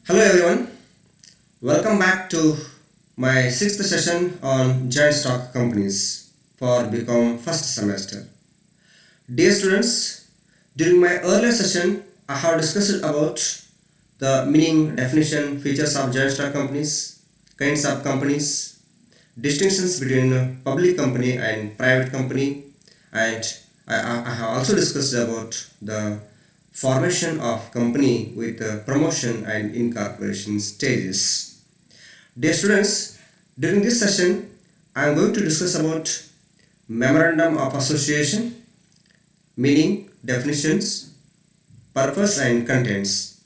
Hello everyone, welcome back to my sixth session on joint stock companies for BCom first semester. Dear students, during my earlier session I have discussed about the meaning, definition, features of joint stock companies, kinds of companies, distinctions between public company and private company, and I have also discussed about the formation of company with promotion and incorporation stages. Dear students, during this session I am going to discuss about memorandum of association, meaning, definitions, purpose and contents,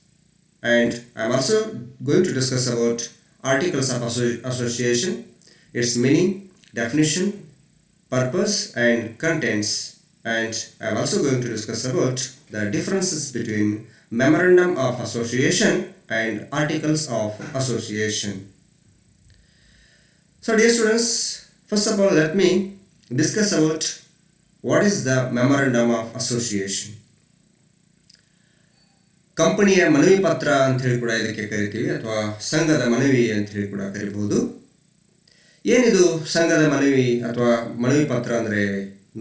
and I am also going to discuss about articles of association, its meaning, definition, purpose and contents, and I am also going to discuss about the differences between memorandum of association and articles of association. So dear students, first of all let me discuss about what is the memorandum of association. ಕಂಪನಿಯ ಮನವಿ ಪತ್ರ ಅಂತ ಹೇಳಿ ಕೂಡ ಇದಕ್ಕೆ ಕರಿತೀವಿ, ಅಥವಾ ಸಂಘದ ಮನವಿ ಅಂತ ಹೇಳಿ ಕೂಡ ಕರಿಬಹುದು. ಏನಿದು ಸಂಘದ ಮನವಿ ಅಥವಾ ಮನವಿ ಪತ್ರ ಅಂದರೆ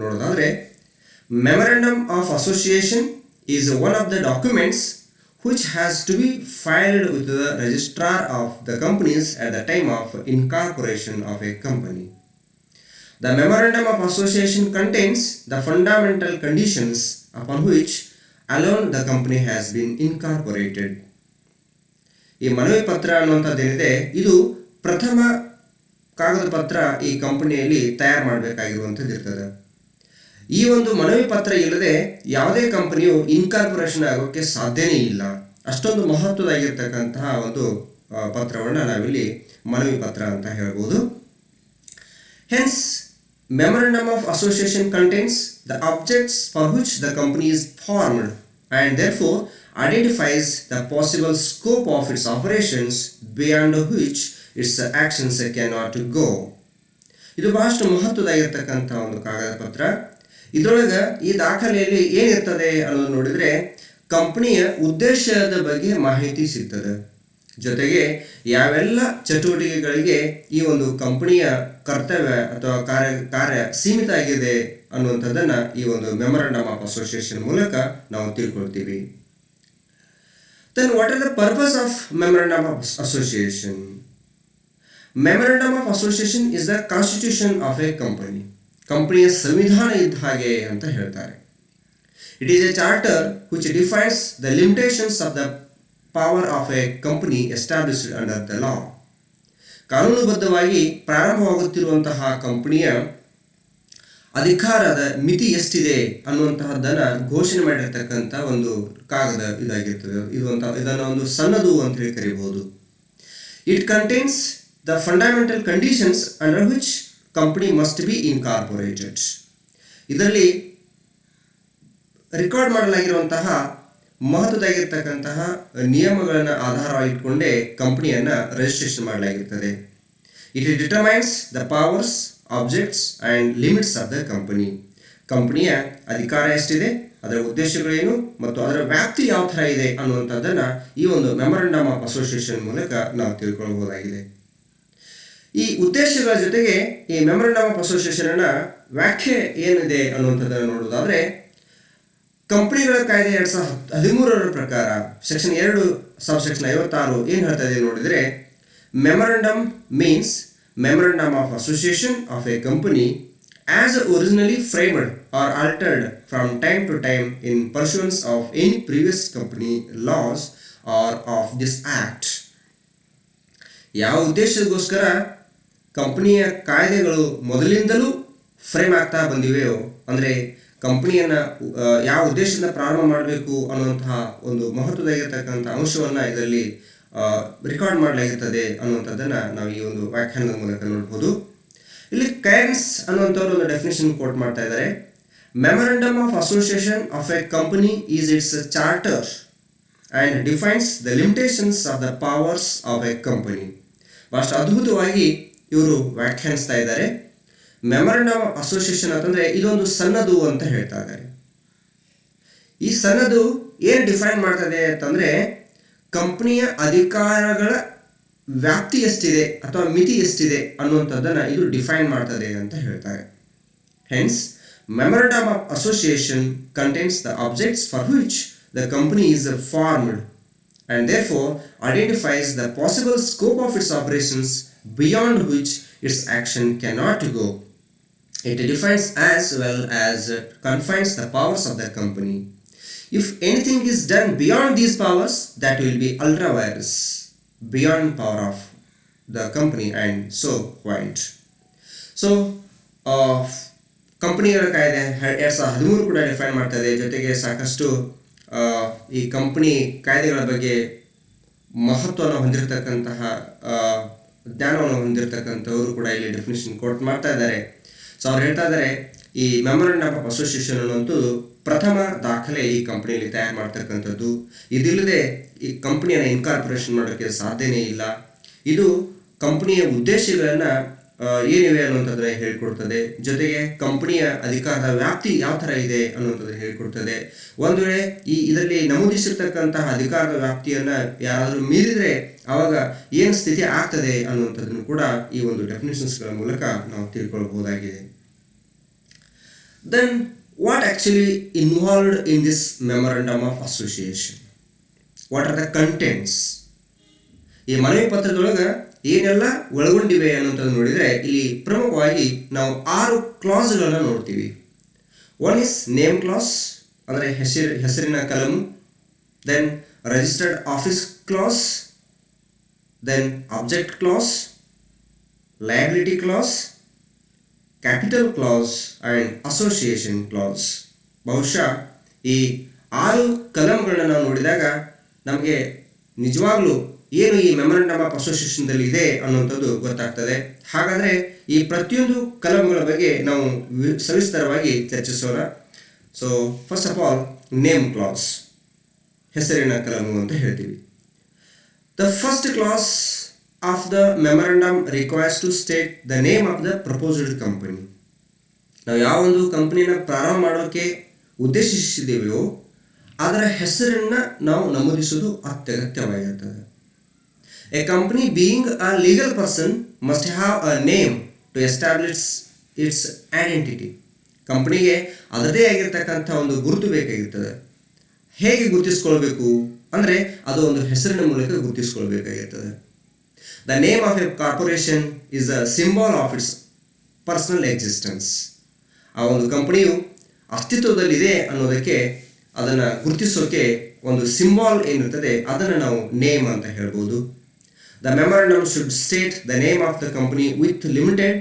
ನೋಡೋದಾದ್ರೆ, memorandum of association is one of the documents which has to be filed with the registrar of the companies at the time of incorporation of a company. The memorandum of association contains the fundamental conditions upon which alone the company has been incorporated. ಈ ಮನವಿ ಪತ್ರ ಅನ್ನುವಂಥದ್ದೇನಿದೆ, ಇದು ಪ್ರಥಮ ಕಾಗದ ಪತ್ರ ಈ ಕಂಪನಿಯಲ್ಲಿ ತಯಾರು ಮಾಡಬೇಕಾಗಿರುವಂಥದ್ದು ಇರ್ತದೆ. ಈ ಒಂದು ಮನವಿ ಪತ್ರ ಇಲ್ಲದೆ ಯಾವುದೇ ಕಂಪನಿಯು ಇನ್ಕಾರ್ಪೊರೇಷನ್ ಆಗೋಕ್ಕೆ ಸಾಧ್ಯನೇ ಇಲ್ಲ. ಅಷ್ಟೊಂದು ಮಹತ್ವದಾಗಿರ್ತಕ್ಕಂತಹ ಒಂದು ಪತ್ರವನ್ನು ನಾವಿಲ್ಲಿ ಮನವಿ ಪತ್ರ ಅಂತ ಹೇಳ್ಬೋದು. Hence memorandum of association contains the objects for which the company is formed and therefore identifies the possible scope of its operations beyond which its actions cannot go. ಇದು ಬಹಳಷ್ಟು ಮಹತ್ವದಾಗಿರ್ತಕ್ಕಂಥ ಒಂದು ಕಾಗದ ಪತ್ರ. ಇದರೊಳಗೆ ಈ ದಾಖಲೆಯಲ್ಲಿ ಏನಿರ್ತದೆ ಅನ್ನೋದು ನೋಡಿದರೆ ಕಂಪನಿಯ ಉದ್ದೇಶದ ಬಗ್ಗೆ ಮಾಹಿತಿ ಸಿಗ್ತದೆ. ಜೊತೆಗೆ ಯಾವೆಲ್ಲ ಚಟುವಟಿಕೆಗಳಿಗೆ ಈ ಒಂದು ಕಂಪನಿಯ ಕರ್ತವ್ಯ ಅಥವಾ ಕಾರ್ಯ ಸೀಮಿತ ಆಗಿದೆ ಅನ್ನುವಂಥದ್ದನ್ನು ಈ ಒಂದು ಮೆಮೊರಾಂಡಮ್ ಆಫ್ ಅಸೋಸಿಯೇಷನ್ ಮೂಲಕ ನಾವು ತಿಳ್ಕೊಳ್ತೀವಿ. Then what are the purpose of memorandum of association? Memorandum of association is the constitution of a company. ಕಂಪನಿಯ ಸಂವಿಧಾನ ಇದ್ದ ಹಾಗೆ ಅಂತ ಹೇಳ್ತಾರೆ. It is a charter which defines the limitations of the power of a company established under the law. ಕಾನೂನುಬದ್ಧವಾಗಿ ಪ್ರಾರಂಭವಾಗುತ್ತಿರುವಂತಹ ಕಂಪನಿಯ ಅಧಿಕಾರದ ಮಿತಿ ಎಷ್ಟಿದೆ ಅನ್ನುವಂತಹದ್ದನ್ನು ಘೋಷಣೆ ಮಾಡಿರ್ತಕ್ಕಂಥ ಒಂದು ಕಾಗದ ಇದಾಗಿರ್ತದೆ. ಇದನ್ನು ಒಂದು ಸನ್ನದು ಅಂತ ಹೇಳಿ ಕರೀಬಹುದು. It contains the fundamental conditions under which company must be incorporated. ಇದರಲ್ಲಿ ರಿಕಾರ್ಡ್ ಮಾಡಲಾಗಿರುವಂತಹ ಮಹತ್ವದಾಗಿರ್ತಕ್ಕಂತಹ ನಿಯಮಗಳನ್ನು ಆಧಾರವಾಗಿಟ್ಟುಕೊಂಡೇ ಕಂಪನಿಯನ್ನು ರಿಜಿಸ್ಟ್ರೇಷನ್ ಮಾಡಲಾಗಿರ್ತದೆ. It determines the powers, objects and limits of the company. ಕಂಪನಿಯ ಅಧಿಕಾರ ಎಷ್ಟಿದೆ, ಅದರ ಉದ್ದೇಶಗಳೇನು ಮತ್ತು ಅದರ ವ್ಯಾಪ್ತಿ ಯಾವ ಥರ ಇದೆ ಅನ್ನುವಂಥದ್ದನ್ನು ಈ ಒಂದು ಮೆಮೊರಾಂಡಮ್ ಆಫ್ ಅಸೋಸಿಯೇಷನ್ ಮೂಲಕ ನಾವು ತಿಳ್ಕೊಳ್ಬಹುದಾಗಿದೆ. ಈ ಉದ್ದೇಶಗಳ ಜೊತೆಗೆ ಈ ಮೆಮೊರಾಂಡಮ್ ಆಫ್ ಅಸೋಸಿಯೇಷನ್ನ ವ್ಯಾಖ್ಯೆ ಏನಿದೆ ಅನ್ನುವಂಥದ್ದನ್ನು ನೋಡೋದಾದರೆ, ಕಂಪನಿಗಳ ಕಾಯ್ದೆ 2013 ಪ್ರಕಾರ ಸೆಕ್ಷನ್ 2 ಸಬ್ಸೆಕ್ಷನ್ 56 ಏನು ಹೇಳ್ತದೆ ನೋಡಿದರೆ, memorandum means memorandum of association of a company as originally framed or altered from time to time in pursuance of any previous company laws or of this act. ಯಾವ ಉದ್ದೇಶಕ್ಕೋಸ್ಕರ ಕಂಪನಿಯ ಕಾಯ್ದೆಗಳು ಮೊದಲಿಂದಲೂ ಫ್ರೇಮ್ ಆಗ್ತಾ ಬಂದಿವೆಯೋ, ಅಂದರೆ ಕಂಪನಿಯನ್ನು ಯಾವ ಉದ್ದೇಶದಿಂದ ಪ್ರಾರಂಭ ಮಾಡಬೇಕು ಅನ್ನುವಂತಹ ಒಂದು ಮಹತ್ವದಾಗಿರ್ತಕ್ಕಂಥ ಅಂಶವನ್ನು ಇದರಲ್ಲಿ ರೆಕಾರ್ಡ್ ಮಾಡಲಾಗಿರ್ತದೆ ಅನ್ನುವಂಥದ್ದನ್ನು ನಾವು ಈ ಒಂದು ವ್ಯಾಖ್ಯಾನದ ಮೂಲಕ ನೋಡ್ಬೋದು. ಇಲ್ಲಿ ಕೈನ್ಸ್ ಅನ್ನುವಂಥವ್ರು ಒಂದು ಡೆಫಿನೇಷನ್ ಕೋಟ್ ಮಾಡ್ತಾ ಇದ್ದಾರೆ. Memorandum of association of a company is it's charter and defines the limitations of the powers of a company. ಬಹಳಷ್ಟು ಅದ್ಭುತವಾಗಿ ಇವರು ವ್ಯಾಖ್ಯಾನಿಸ್ತಾ ಇದ್ದಾರೆ. ಮೆಮೊರಾಂಡಮ್ ಆಫ್ ಅಸೋಸಿಯೇಷನ್ ಅಂತಂದರೆ ಇದೊಂದು ಸನ್ನದು ಅಂತ ಹೇಳ್ತಾ ಇದ್ದಾರೆ. ಈ ಸನ್ನದು ಏನು ಡಿಫೈನ್ ಮಾಡ್ತದೆ ಅಂತಂದರೆ, ಕಂಪನಿಯ ಅಧಿಕಾರಗಳ ವ್ಯಾಪ್ತಿ ಎಷ್ಟಿದೆ ಅಥವಾ ಮಿತಿ ಎಷ್ಟಿದೆ ಅನ್ನುವಂಥದ್ದನ್ನು ಇದು ಡಿಫೈನ್ ಮಾಡ್ತದೆ ಅಂತ ಹೇಳ್ತಾರೆ. Hence memorandum of association contains the objects for which the company is formed and therefore identifies the possible scope of its operations beyond which its action cannot go. It defines as well as confines the powers of the company. If anything is done beyond these powers, that will be ultra vires, beyond power of the company, and so point. So ಕಂಪನಿಗಳ ಕಾಯ್ದೆ 2013 ಕೂಡ define ಮಾಡ್ತದೆ. ಜೊತೆಗೆ ಸಾಕಷ್ಟು ಈ company ಕಾಯ್ದೆಗಳ ಬಗ್ಗೆ ಮಹತ್ವವನ್ನು ಹೊಂದಿರತಕ್ಕಂತಹ ಜ್ಞಾನವನ್ನು ಹೊಂದಿರತಕ್ಕಂಥವರು ಕೂಡ ಇಲ್ಲಿ ಡೆಫಿನೇಷನ್ ಕೋಟ್ ಮಾಡ್ತಾ ಇದ್ದಾರೆ. ಸೊ ಅವ್ರು ಹೇಳ್ತಾ ಇದ್ದಾರೆ ಈ ಮೆಮೊರಂಡಮ್ ಆಫ್ ಅಸೋಸಿಯೇಷನ್ ಅನ್ನುವಂಥದ್ದು ಪ್ರಥಮ ದಾಖಲೆ ಈ ಕಂಪನಿಯಲ್ಲಿ ತಯಾರು ಮಾಡ್ತಕ್ಕಂಥದ್ದು. ಇದಿಲ್ಲದೆ ಈ ಕಂಪನಿಯನ್ನು ಇನ್ಕಾರ್ಪೊರೇಷನ್ ಮಾಡೋಕ್ಕೆ ಸಾಧ್ಯನೇ ಇಲ್ಲ. ಇದು ಕಂಪನಿಯ ಉದ್ದೇಶಗಳನ್ನು ಏನಿವೆ ಅನ್ನುವಂಥದ್ದನ್ನ ಹೇಳ್ಕೊಡ್ತದೆ. ಜೊತೆಗೆ ಕಂಪನಿಯ ಅಧಿಕಾರದ ವ್ಯಾಪ್ತಿ ಯಾವ ಥರ ಇದೆ ಅನ್ನುವಂಥದ್ದು ಹೇಳ್ಕೊಡ್ತದೆ. ಒಂದು ವೇಳೆ ಇದರಲ್ಲಿ ನಮೂದಿಸಿರ್ತಕ್ಕಂತಹ ಅಧಿಕಾರದ ವ್ಯಾಪ್ತಿಯನ್ನು ಯಾರಾದರೂ ಮೀರಿದರೆ ಆವಾಗ ಏನು ಸ್ಥಿತಿ ಆಗ್ತದೆ ಅನ್ನುವಂಥದ್ದನ್ನು ಕೂಡ ಈ ಒಂದು ಡೆಫಿನೇಷನ್ಸ್ಗಳ ಮೂಲಕ ನಾವು ತಿಳ್ಕೊಳ್ಬಹುದಾಗಿದೆ. Then what actually involved in this memorandum of association? What are the contents? ಈ ಮನವಿ ಪತ್ರದೊಳಗೆ ಏನೆಲ್ಲ ಒಳಗೊಂಡಿವೆ ಅನ್ನೋಂಥದ್ದು ನೋಡಿದರೆ ಇಲ್ಲಿ ಪ್ರಮುಖವಾಗಿ ನಾವು 6 ಕ್ಲಾಸ್ಗಳನ್ನು ನೋಡ್ತೀವಿ. ಒನ್ ಇಸ್ ನೇಮ್ ಕ್ಲಾಸ್, ಅಂದರೆ ಹೆಸರಿನ ಕಲಮು. Then registered office clause, then object clause, liability clause, capital clause and association clause. ಬಹುಶಃ ಈ 6 ಕಲಂಗಳನ್ನ ನಾವು ನೋಡಿದಾಗ ನಮಗೆ ನಿಜವಾಗ್ಲೂ ಏನು ಈ ಮೆಮೊರಂಡಮ್ ಆಫ್ ಅಸೋಸಿಯೇಷನ್ದಲ್ಲಿ ಇದೆ ಅನ್ನುವಂಥದ್ದು ಗೊತ್ತಾಗ್ತದೆ. ಹಾಗಾದರೆ ಈ ಪ್ರತಿಯೊಂದು ಕಲಂಗಳ ಬಗ್ಗೆ ನಾವು ಸವಿಸ್ತರವಾಗಿ ಚರ್ಚಿಸೋಣ. So first of all name clause, ಹೆಸರಿನ ಕಲಮು ಅಂತ ಹೇಳ್ತೀವಿ. The first clause of the memorandum requires to state the name of the proposed company. ನಾವು ಯಾವ ಒಂದು ಕಂಪನಿನ ಪ್ರಾರಂಭ ಮಾಡೋಕ್ಕೆ ಉದ್ದೇಶಿಸಿದ್ದೇವೆಯೋ ಅದರ ಹೆಸರನ್ನು ನಾವು ನಮೂದಿಸುವುದು ಅತ್ಯಗತ್ಯವಾಗಿರುತ್ತದೆ. A company being a legal person must have a name to establish its identity. ಕಂಪನಿಗೆ ಅದರದೇ ಆಗಿರ್ತಕ್ಕಂಥ ಒಂದು ಗುರುತು ಬೇಕಾಗಿರ್ತದೆ. ಹೇಗೆ ಗುರುತಿಸ್ಕೊಳ್ಬೇಕು ಅಂದರೆ ಅದು ಒಂದು ಹೆಸರಿನ ಮೂಲಕ ಗುರುತಿಸ್ಕೊಳ್ಬೇಕಾಗಿರ್ತದೆ. The name of a corporation is a symbol of its personal existence. ಆ ಒಂದು ಕಂಪನಿಯು ಅಸ್ತಿತ್ವದಲ್ಲಿದೆ ಅನ್ನೋದಕ್ಕೆ ಅದನ್ನು ಗುರುತಿಸೋಕೆ ಒಂದು ಸಿಂಬಾಲ್ ಏನಿರ್ತದೆ ಅದನ್ನು ನಾವು ನೇಮ್ ಅಂತ ಹೇಳ್ಬೋದು. The memorandum should state the name of the company with limited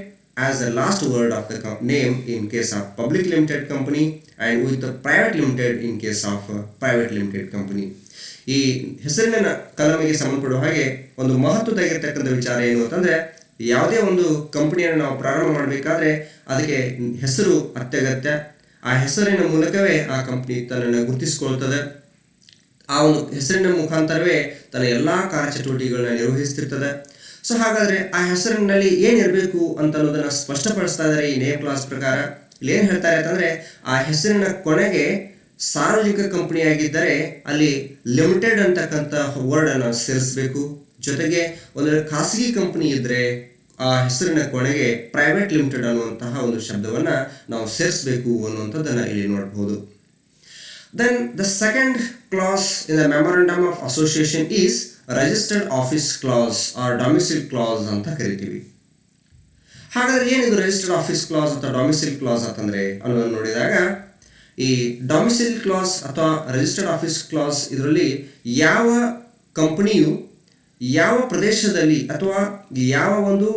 as the last word of the name in case of public limited company and with the private limited in case of private limited company. ಈ ಹೆಸರಿನ ಕಲಮಿಗೆ ಸಂಬಂಧಪಡುವ ಹಾಗೆ ಒಂದು ಮಹತ್ವದಾಗಿರ್ತಕ್ಕಂಥ ವಿಚಾರ ಏನು ಅಂತಂದರೆ, ಯಾವುದೇ ಒಂದು ಕಂಪನಿಯನ್ನು ನಾವು ಪ್ರಾರಂಭ ಮಾಡಬೇಕಾದ್ರೆ ಅದಕ್ಕೆ ಹೆಸರು ಅತ್ಯಗತ್ಯ. ಆ ಹೆಸರಿನ ಮೂಲಕವೇ ಆ ಕಂಪನಿ ತನ್ನನ್ನು ಗುರುತಿಸಿಕೊಳ್ತದೆ. ಆ ಒಂದು ಹೆಸರಿನ ಮುಖಾಂತರವೇ ತನ್ನ ಎಲ್ಲ ಕಾರ್ಯಚಟುವಟಿಕೆಗಳನ್ನ ನಿರ್ವಹಿಸ್ತಿರ್ತದೆ. ಸೊ ಹಾಗಾದರೆ ಆ ಹೆಸರಿನಲ್ಲಿ ಏನಿರಬೇಕು ಅಂತ ಅನ್ನೋದನ್ನು ಸ್ಪಷ್ಟಪಡಿಸ್ತಾ ಇದ್ದಾರೆ ಈ ನೇಮ್ ಕ್ಲಾಸ್ ಪ್ರಕಾರ. ಇಲ್ಲಿ ಏನು ಹೇಳ್ತಾರೆ ಅಂತಂದರೆ, ಆ ಹೆಸರಿನ ಕೊನೆಗೆ ಸಾರ್ವಜನಿಕ ಕಂಪನಿಯಾಗಿದ್ದರೆ ಅಲ್ಲಿ ಲಿಮಿಟೆಡ್ ಅಂತಕ್ಕಂಥ ವರ್ಡನ್ನು ಸೇರಿಸಬೇಕು. ಜೊತೆಗೆ ಒಂದು ಖಾಸಗಿ ಕಂಪನಿ ಇದ್ದರೆ ಆ ಹೆಸರಿನ ಕೊನೆಗೆ ಪ್ರೈವೇಟ್ ಲಿಮಿಟೆಡ್ ಅನ್ನುವಂತಹ ಒಂದು ಶಬ್ದವನ್ನು ನಾವು ಸೇರಿಸಬೇಕು ಅನ್ನುವಂಥದ್ದನ್ನು ಇಲ್ಲಿ ನೋಡ್ಬೋದು. Then the second clause in the memorandum of association is registered office clause or domicile clause ಅಂತ ಕರಿತೀವಿ. ಹಾಗಾದ್ರೆ ಏನಿದು ರಿಜಿಸ್ಟರ್ಡ್ ಆಫೀಸ್ ಕ್ಲಾಸ್ ಅಥವಾ ಡೊಮಿಸಿಲ್ ಕ್ಲಾಸ್ ಅಂತಂದರೆ ಅನ್ನೋದನ್ನು ನೋಡಿದಾಗ, ಈ ಡೊಮಿಸಿಲ್ ಕ್ಲಾಸ್ ಅಥವಾ ರಿಜಿಸ್ಟರ್ಡ್ ಆಫೀಸ್ ಕ್ಲಾಸ್ ಇದರಲ್ಲಿ ಯಾವ ಕಂಪನಿಯು ಯಾವ ಪ್ರದೇಶದಲ್ಲಿ ಅಥವಾ ಯಾವ ಒಂದು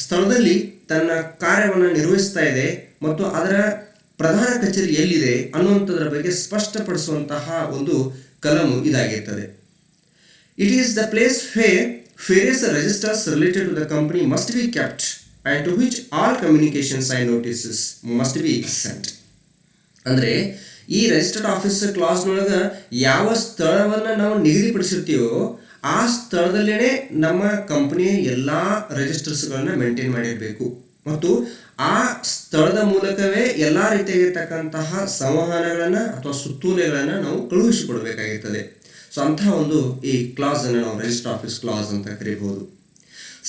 ಸ್ಥಳದಲ್ಲಿ ತನ್ನ ಕಾರ್ಯವನ್ನು ನಿರ್ವಹಿಸ್ತಾ ಇದೆ ಮತ್ತು ಅದರ ಪ್ರಧಾನ ಕಚೇರಿ ಎಲ್ಲಿದೆ ಅನ್ನುವಂಥದ್ರ ಬಗ್ಗೆ ಸ್ಪಷ್ಟಪಡಿಸುವಂತಹ ಒಂದು ಕಲಮು ಇದಾಗಿರ್ತದೆ. It is the place where various registers related to the company must be kept and to which all communications and notices must be sent. ಅಂದರೆ ಈ ರಿಜಿಸ್ಟರ್ಡ್ ಆಫೀಸ್ ಕ್ಲಾಸ್ನೊಳಗೆ ಯಾವ ಸ್ಥಳವನ್ನು ನಾವು ನಿಗದಿಪಡಿಸಿರ್ತೀವೋ ಆ ಸ್ಥಳದಲ್ಲೇ ನಮ್ಮ ಕಂಪನಿಯ ಎಲ್ಲ ರಿಜಿಸ್ಟರ್ಸ್ಗಳನ್ನು ಮೇಂಟೈನ್ ಮಾಡಿರಬೇಕು ಮತ್ತು ಆ ಸ್ಥಳದ ಮೂಲಕವೇ ಎಲ್ಲ ರೀತಿಯಾಗಿರ್ತಕ್ಕಂತಹ ಸಂವಹನಗಳನ್ನು ಅಥವಾ ಸುತ್ತೋಲೆಗಳನ್ನು ನಾವು ಕಳುಹಿಸಿಕೊಡಬೇಕಾಗಿರ್ತದೆ. ಸೊ ಅಂತಹ ಒಂದು ಈ ಕ್ಲಾಸ್ ಅನ್ನು ನಾವು ರಿಜಿಸ್ಟರ್ಡ್ ಆಫೀಸ್ ಕ್ಲಾಸ್ ಅಂತ ಕರೀಬಹುದು.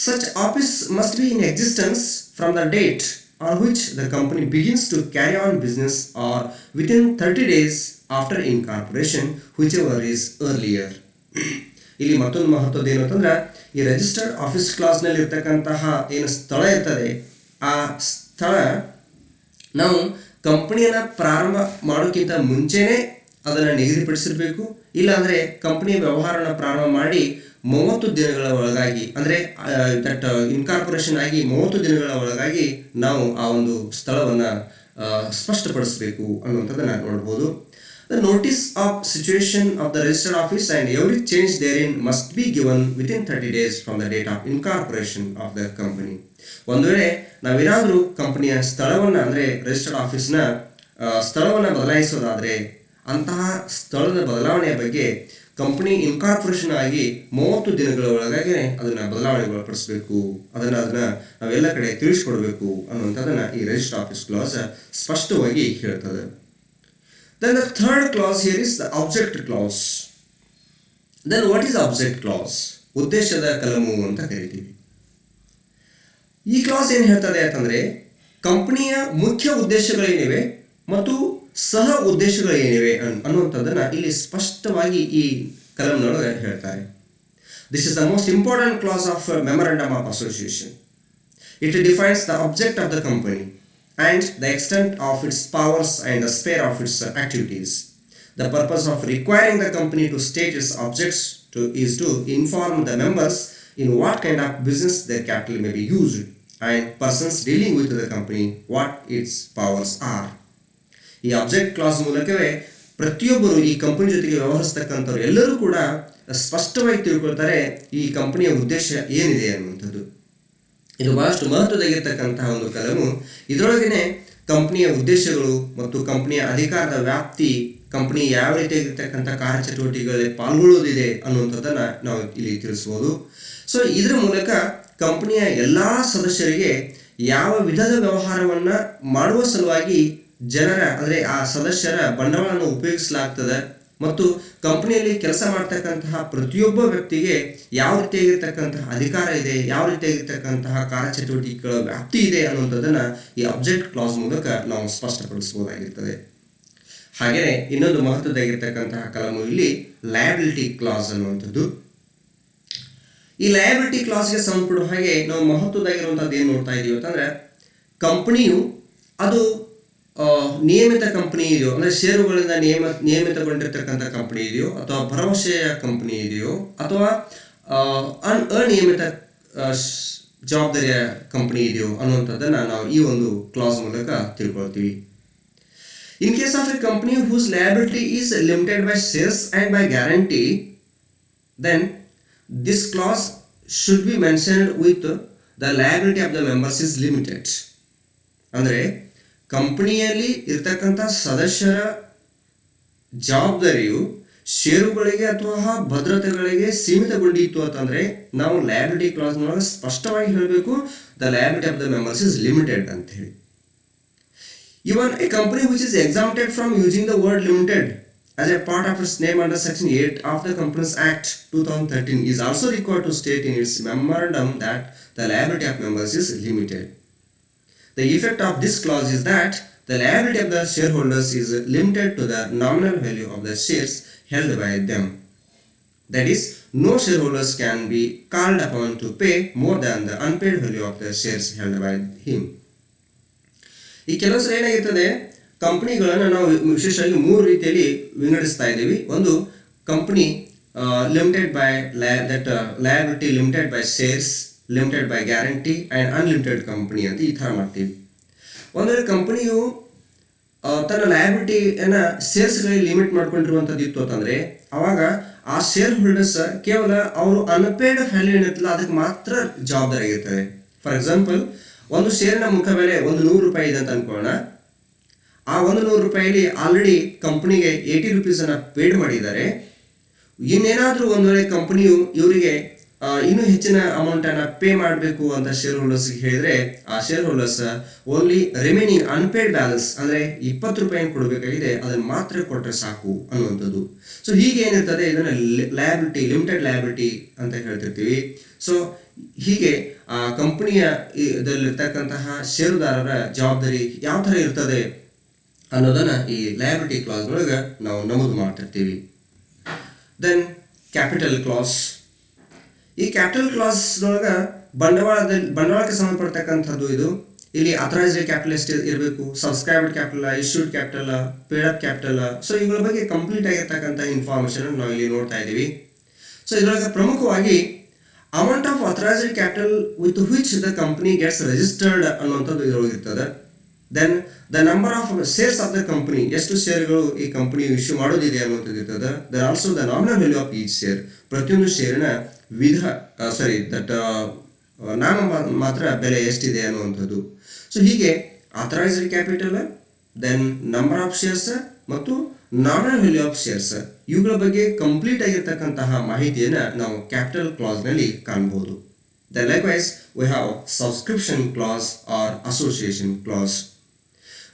Such office must be in existence from the date on which the company begins to carry on business or within 30 days after incorporation, whichever is earlier. ಇಲ್ಲಿ ಮತ್ತೊಂದು ಮಹತ್ವದ ಏನು ಅಂತಂದ್ರೆ, ಈ ರಿಜಿಸ್ಟರ್ಡ್ ಆಫೀಸ್ ಕ್ಲಾಸ್ನಲ್ಲಿ ಇರ್ತಕ್ಕಂತಹ ಏನು ಸ್ಥಳ ಇರ್ತದೆ, ಆ ಸ್ಥಳ ನಾವು ಕಂಪನಿಯನ್ನು ಪ್ರಾರಂಭ ಮಾಡೋಕ್ಕಿಂತ ಮುಂಚೆನೇ ಅದನ್ನು ನಿಗದಿಪಡಿಸಿರಬೇಕು. ಇಲ್ಲಾಂದರೆ ಕಂಪನಿಯ ವ್ಯವಹಾರನ ಪ್ರಾರಂಭ ಮಾಡಿ 30 ದಿನಗಳ ಒಳಗಾಗಿ, ಅಂದರೆ ದಟ್ ಇನ್ಕಾರ್ಪೊರೇಷನ್ ಆಗಿ 30 ದಿನಗಳ ಒಳಗಾಗಿ ನಾವು ಆ ಒಂದು ಸ್ಥಳವನ್ನು ಸ್ಪಷ್ಟಪಡಿಸಬೇಕು ಅನ್ನುವಂಥದ್ದನ್ನು ನೋಡ್ಬೋದು. The notice of situation of the registered office and every change there in must be given within 30 days from the date of incorporation of the company. ಒಂದು ವೇಳೆ ನಾವೇನಾದರೂ ಕಂಪನಿಯ ಸ್ಥಳವನ್ನು, ಅಂದರೆ ರಿಜಿಸ್ಟರ್ಡ್ ಆಫೀಸ್ನ ಸ್ಥಳವನ್ನು ಬದಲಾಯಿಸೋದಾದರೆ ಅಂತಹ ಸ್ಥಳದ ಬದಲಾವಣೆಯ ಬಗ್ಗೆ ಕಂಪನಿ ಇನ್ಕಾರ್ಪೊರೇಷನ್ ಆಗಿ 30 ದಿನಗಳ ಒಳಗಾಗಿ ಅದನ್ನು ಬದಲಾವಣೆಗೊಳಪಡಿಸಬೇಕು, ಅದನ್ನು ನಾವೆಲ್ಲ ಕಡೆ ತಿಳಿಸ್ಕೊಡ್ಬೇಕು ಅನ್ನುವಂಥದ್ದನ್ನು ಈ ರಿಜಿಸ್ಟರ್ಡ್ ಆಫೀಸ್ ಕ್ಲಾಸ್ ಸ್ಪಷ್ಟವಾಗಿ ಹೇಳ್ತದೆ. Then the third clause here is the object clause. Then what is object clause? ಉದ್ದೇಶದ ಕಲಮು ಅಂತ ಕರಿತೀವಿ. ಈ ಕ್ಲಾಸ್ ಏನು ಹೇಳ್ತದೆ ಅಂತಂದರೆ, ಕಂಪನಿಯ ಮುಖ್ಯ ಉದ್ದೇಶಗಳೇನಿವೆ ಮತ್ತು ಸಹ ಉದ್ದೇಶಗಳೇನಿವೆ ಅನ್ನುವಂಥದ್ದನ್ನು ಇಲ್ಲಿ ಸ್ಪಷ್ಟವಾಗಿ ಈ ಕಲಂನೊಳಗೆ ಹೇಳ್ತಾರೆ. This is the most important class of memorandum of association. It defines the object of the company and the extent of its powers and the sphere of its activities. The purpose of requiring the company to state its objects is to inform the members in what kind of business their capital may be used and persons dealing with the company what its powers are. ಈ object class ಮೂಲಕವೇ ಪ್ರತಿಯೊಬ್ಬರು ಈ company ಜೊತೆಗೆ ವ್ಯವಹರಿಸ್ತಕ್ಕಂಥವ್ರು ಎಲ್ಲರೂ ಕೂಡ ಸ್ಪಷ್ಟವಾಗಿ ತಿಳ್ಕೊಳ್ತಾರೆ ಈ ಕಂಪನಿಯ ಉದ್ದೇಶ ಏನಿದೆ ಅನ್ನುವಂಥದ್ದು. ಇದು ಬಹಳಷ್ಟು ಮಹತ್ವದಾಗಿರ್ತಕ್ಕಂತಹ ಒಂದು ಕಲಮು. ಇದರೊಳಗೇನೆ ಕಂಪನಿಯ ಉದ್ದೇಶಗಳು ಮತ್ತು ಕಂಪನಿಯ ಅಧಿಕಾರದ ವ್ಯಾಪ್ತಿ, ಕಂಪನಿ ಯಾವ ರೀತಿಯಾಗಿರ್ತಕ್ಕಂಥ ಕಾರ್ಯಚಟುವಟಿಕೆಗಳಲ್ಲಿ ಪಾಲ್ಗೊಳ್ಳೋದಿದೆ ಅನ್ನುವಂಥದ್ದನ್ನು ನಾವು ಇಲ್ಲಿ ತಿಳಿಸ್ಬೋದು. ಸೊ ಇದರ ಮೂಲಕ ಕಂಪನಿಯ ಎಲ್ಲ ಸದಸ್ಯರಿಗೆ ಯಾವ ವಿಧದ ವ್ಯವಹಾರವನ್ನು ಮಾಡುವ ಸಲುವಾಗಿ ಜನರ, ಅಂದರೆ ಆ ಸದಸ್ಯರ ಬಂಡವಾಳವನ್ನು ಉಪಯೋಗಿಸಲಾಗ್ತದೆ ಮತ್ತು ಕಂಪನಿಯಲ್ಲಿ ಕೆಲಸ ಮಾಡ್ತಕ್ಕಂತಹ ಪ್ರತಿಯೊಬ್ಬ ವ್ಯಕ್ತಿಗೆ ಯಾವ ರೀತಿಯಾಗಿರ್ತಕ್ಕಂತಹ ಅಧಿಕಾರ ಇದೆ, ಯಾವ ರೀತಿಯಾಗಿರ್ತಕ್ಕಂತಹ ಕಾರ್ಯಚಟುವಟಿಕೆಗಳ ವ್ಯಾಪ್ತಿ ಇದೆ ಅನ್ನುವಂಥದ್ದನ್ನು ಈ ಆಬ್ಜೆಕ್ಟ್ ಕ್ಲಾಸ್ ಮೂಲಕ ನಾವು ಸ್ಪಷ್ಟಪಡಿಸಬಹುದಾಗಿರ್ತದೆ. ಹಾಗೆಯೇ ಇನ್ನೊಂದು ಮಹತ್ವದಾಗಿರ್ತಕ್ಕಂತಹ ಕಲಮು ಇಲ್ಲಿ ಲಯಬಿಲಿಟಿ ಕ್ಲಾಸ್ ಅನ್ನುವಂಥದ್ದು. ಈ ಲಯಬಿಲಿಟಿ ಕ್ಲಾಸ್ಗೆ ಸಂಬಂಧಪಡುವ ಹಾಗೆ ನಾವು ಮಹತ್ವದಾಗಿರುವಂಥದ್ದು ಏನು ನೋಡ್ತಾ ಇದ್ದೀವಿ ಅಂತಂದರೆ, ಕಂಪನಿಯು ಅದು ನಿಯಮಿತ ಕಂಪನಿ ಇದೆಯೋ, ಅಂದರೆ ಷೇರುಗಳಿಂದ ನಿಯಮಿತಗೊಂಡಿರ್ತಕ್ಕಂಥ ಕಂಪನಿ ಇದೆಯೋ, ಅಥವಾ ಭರವಸೆಯ ಕಂಪನಿ ಇದೆಯೋ, ಅಥವಾ ಅನಿಯಮಿತ ಜವಾಬ್ದಾರಿಯ ಕಂಪನಿ ಇದೆಯೋ ಅನ್ನುವಂಥದ್ದನ್ನು ನಾವು ಈ ಒಂದು ಕ್ಲಾಸ್ ಮೂಲಕ ತಿಳ್ಕೊಳ್ತೀವಿ. In case of a company whose liability is limited by shares and by guarantee, then this clause should be mentioned with the liability of the members is limited. ಅಂದರೆ ಕಂಪನಿಯಲ್ಲಿ ಇರ್ತಕ್ಕಂಥ ಸದಸ್ಯರ ಜವಾಬ್ದಾರಿಯು ಷೇರುಗಳಿಗೆ ಅಥವಾ ಭದ್ರತೆಗಳಿಗೆ ಸೀಮಿತಗೊಂಡಿತ್ತು ಅಂತಂದರೆ ನಾವು ಲಯಬಿಲಿಟಿ ಕ್ಲಾಸ್ನೊಳಗೆ ಸ್ಪಷ್ಟವಾಗಿ ಹೇಳಬೇಕು, the liability of the members is limited ಅಂತ ಹೇಳಿ. ಇವನ್ A company which is exempted from using the word limited as a part of its name under Section 8 of the Companies Act 2013 is also required to state in its memorandum that the liability of members is limited. The effect of this clause is that the liability of the shareholders is limited to the nominal value of the shares held by them. That is, no shareholders can be called upon to pay more than the unpaid value of the shares held by him. ಈ ಕೆಲವು ಸಲ ಏನಾಗಿರ್ತದೆ, ಕಂಪನಿಗಳನ್ನು ನಾವು ವಿಶೇಷವಾಗಿ 3 ರೀತಿಯಲ್ಲಿ ವಿಂಗಡಿಸ್ತಾ ಇದ್ದೀವಿ. ಒಂದು, company limited by liability limited by shares, limited by guarantee and unlimited company ಅಂತ ಈ ಥರ ಮಾಡ್ತೀವಿ. ಒಂದು ವೇಳೆ ಕಂಪನಿಯು ತನ್ನ ಲಯಬಿಲಿಟಿಯನ್ನು ಶೇರ್ಸ್ಗಳಿಗೆ ಲಿಮಿಟ್ ಮಾಡ್ಕೊಂಡಿರುವಂಥದ್ದು ಇತ್ತು ಅಂತಂದರೆ ಆವಾಗ ಆ ಶೇರ್ ಹೋಲ್ಡರ್ಸ್ ಕೇವಲ ಅವರು ಅನ್ಪೇಯ್ಡ್ ವ್ಯಾಲ್ಯೂ ಏನಿರ್ತಲ್ಲ ಅದಕ್ಕೆ ಮಾತ್ರ ಜವಾಬ್ದಾರಿ ಆಗಿರ್ತದೆ. ಫಾರ್ ಎಕ್ಸಾಂಪಲ್, ಒಂದು ಶೇರಿನ ಮುಖ ಬೆಲೆ 100 ರೂಪಾಯಿ ಇದೆ ಅಂತ ಅನ್ಕೊಳ್ಳೋಣ. ಆ 100 ರೂಪಾಯಿಲಿ ಆಲ್ರೆಡಿ ಕಂಪನಿಗೆ 80 ರೂಪೀಸನ್ನು ಪೇಡ್ ಮಾಡಿದ್ದಾರೆ. ಇನ್ನೇನಾದರೂ ಒಂದು ವೇಳೆ ಕಂಪನಿಯು ಇವರಿಗೆ ಇನ್ನೂ ಹೆಚ್ಚಿನ ಅಮೌಂಟನ್ನು ಪೇ ಮಾಡಬೇಕು ಅಂತ ಶೇರ್ ಹೋಲ್ಡರ್ಸ್ಗೆ ಹೇಳಿದರೆ ಆ share holders only remaining unpaid balance ಅಂದರೆ 20 ರೂಪಾಯಿ ಕೊಡಬೇಕಾಗಿದೆ, ಅದನ್ನು ಮಾತ್ರ ಕೊಟ್ಟರೆ ಸಾಕು ಅನ್ನುವಂಥದ್ದು. ಸೊ ಹೀಗೆ ಏನಿರ್ತದೆ ಇದನ್ನು ಲಯಬಿಲಿಟಿ, ಲಿಮಿಟೆಡ್ ಲಯಬಿಲಿಟಿ ಅಂತ ಹೇಳ್ತಿರ್ತೀವಿ. ಸೊ ಹೀಗೆ ಆ ಕಂಪನಿಯ ಇದರಲ್ಲಿರ್ತಕ್ಕಂತಹ ಷೇರುದಾರರ ಜವಾಬ್ದಾರಿ ಯಾವ ಥರ ಇರ್ತದೆ ಅನ್ನೋದನ್ನು ಈ ಲಯಬಿಲಿಟಿ ಕ್ಲಾಸ್ನೊಳಗೆ ನಾವು ನಮೂದು ಮಾಡ್ತಿರ್ತೀವಿ. Then capital clause. ಈ ಕ್ಯಾಪಿಟಲ್ ಕ್ಲಾಸ್ನೊಳಗೆ ಬಂಡವಾಳಕ್ಕೆ ಸಂಬಂಧಪಡ್ತಕ್ಕಂಥದ್ದು ಇದು. ಇಲ್ಲಿ ಅಥರೈಸ್ಡ್ ಕ್ಯಾಪಿಟಲ್ ಎಷ್ಟು ಇರಬೇಕು, subscribed capital, issued capital, paid up capital. So ಇವುಗಳ ಬಗ್ಗೆ ಕಂಪ್ಲೀಟ್ ಆಗಿರ್ತಕ್ಕಂಥ ಇನ್ಫಾರ್ಮೇಷನ್ ನಾವು ಇಲ್ಲಿ ನೋಡ್ತಾ ಇದ್ದೀವಿ. ಸೊ ಇದರೊಳಗೆ ಪ್ರಮುಖವಾಗಿ amount of authorised capital with which the company gets registered ಅನ್ನುವಂಥದ್ದು ಇದರೊಳಗೆ ಇರ್ತದೆ. Then the number of shares of the company, ಎಷ್ಟು ಶೇರ್ಗಳು ಈ ಕಂಪನಿ ಇಶ್ಯೂ ಮಾಡೋದಿದೆ ಅನ್ನುವಂಥದ್ದು ಇರ್ತದೆ. Then also the nominal value of each share, ಪ್ರತಿಯೊಂದು ಶೇರಿನ ನಾಮ ಮಾತ್ರ ಬೆಲೆ ಎಷ್ಟಿದೆ ಅನ್ನುವಂಥದ್ದು. ಸೊ ಹೀಗೆ authorised capital, then number of shares ಮತ್ತು ನಾಮಿನಲ್ ವ್ಯಾಲ್ಯೂ ಆಫ್ ಶೇರ್ಸ್, ಇವುಗಳ ಬಗ್ಗೆ ಕಂಪ್ಲೀಟ್ ಆಗಿರ್ತಕ್ಕಂತಹ ಮಾಹಿತಿಯನ್ನು ನಾವು ಕ್ಯಾಪಿಟಲ್ ಕ್ಲಾಸ್ನಲ್ಲಿ ಕಾಣಬಹುದು. Then likewise we have subscription clause or association clause.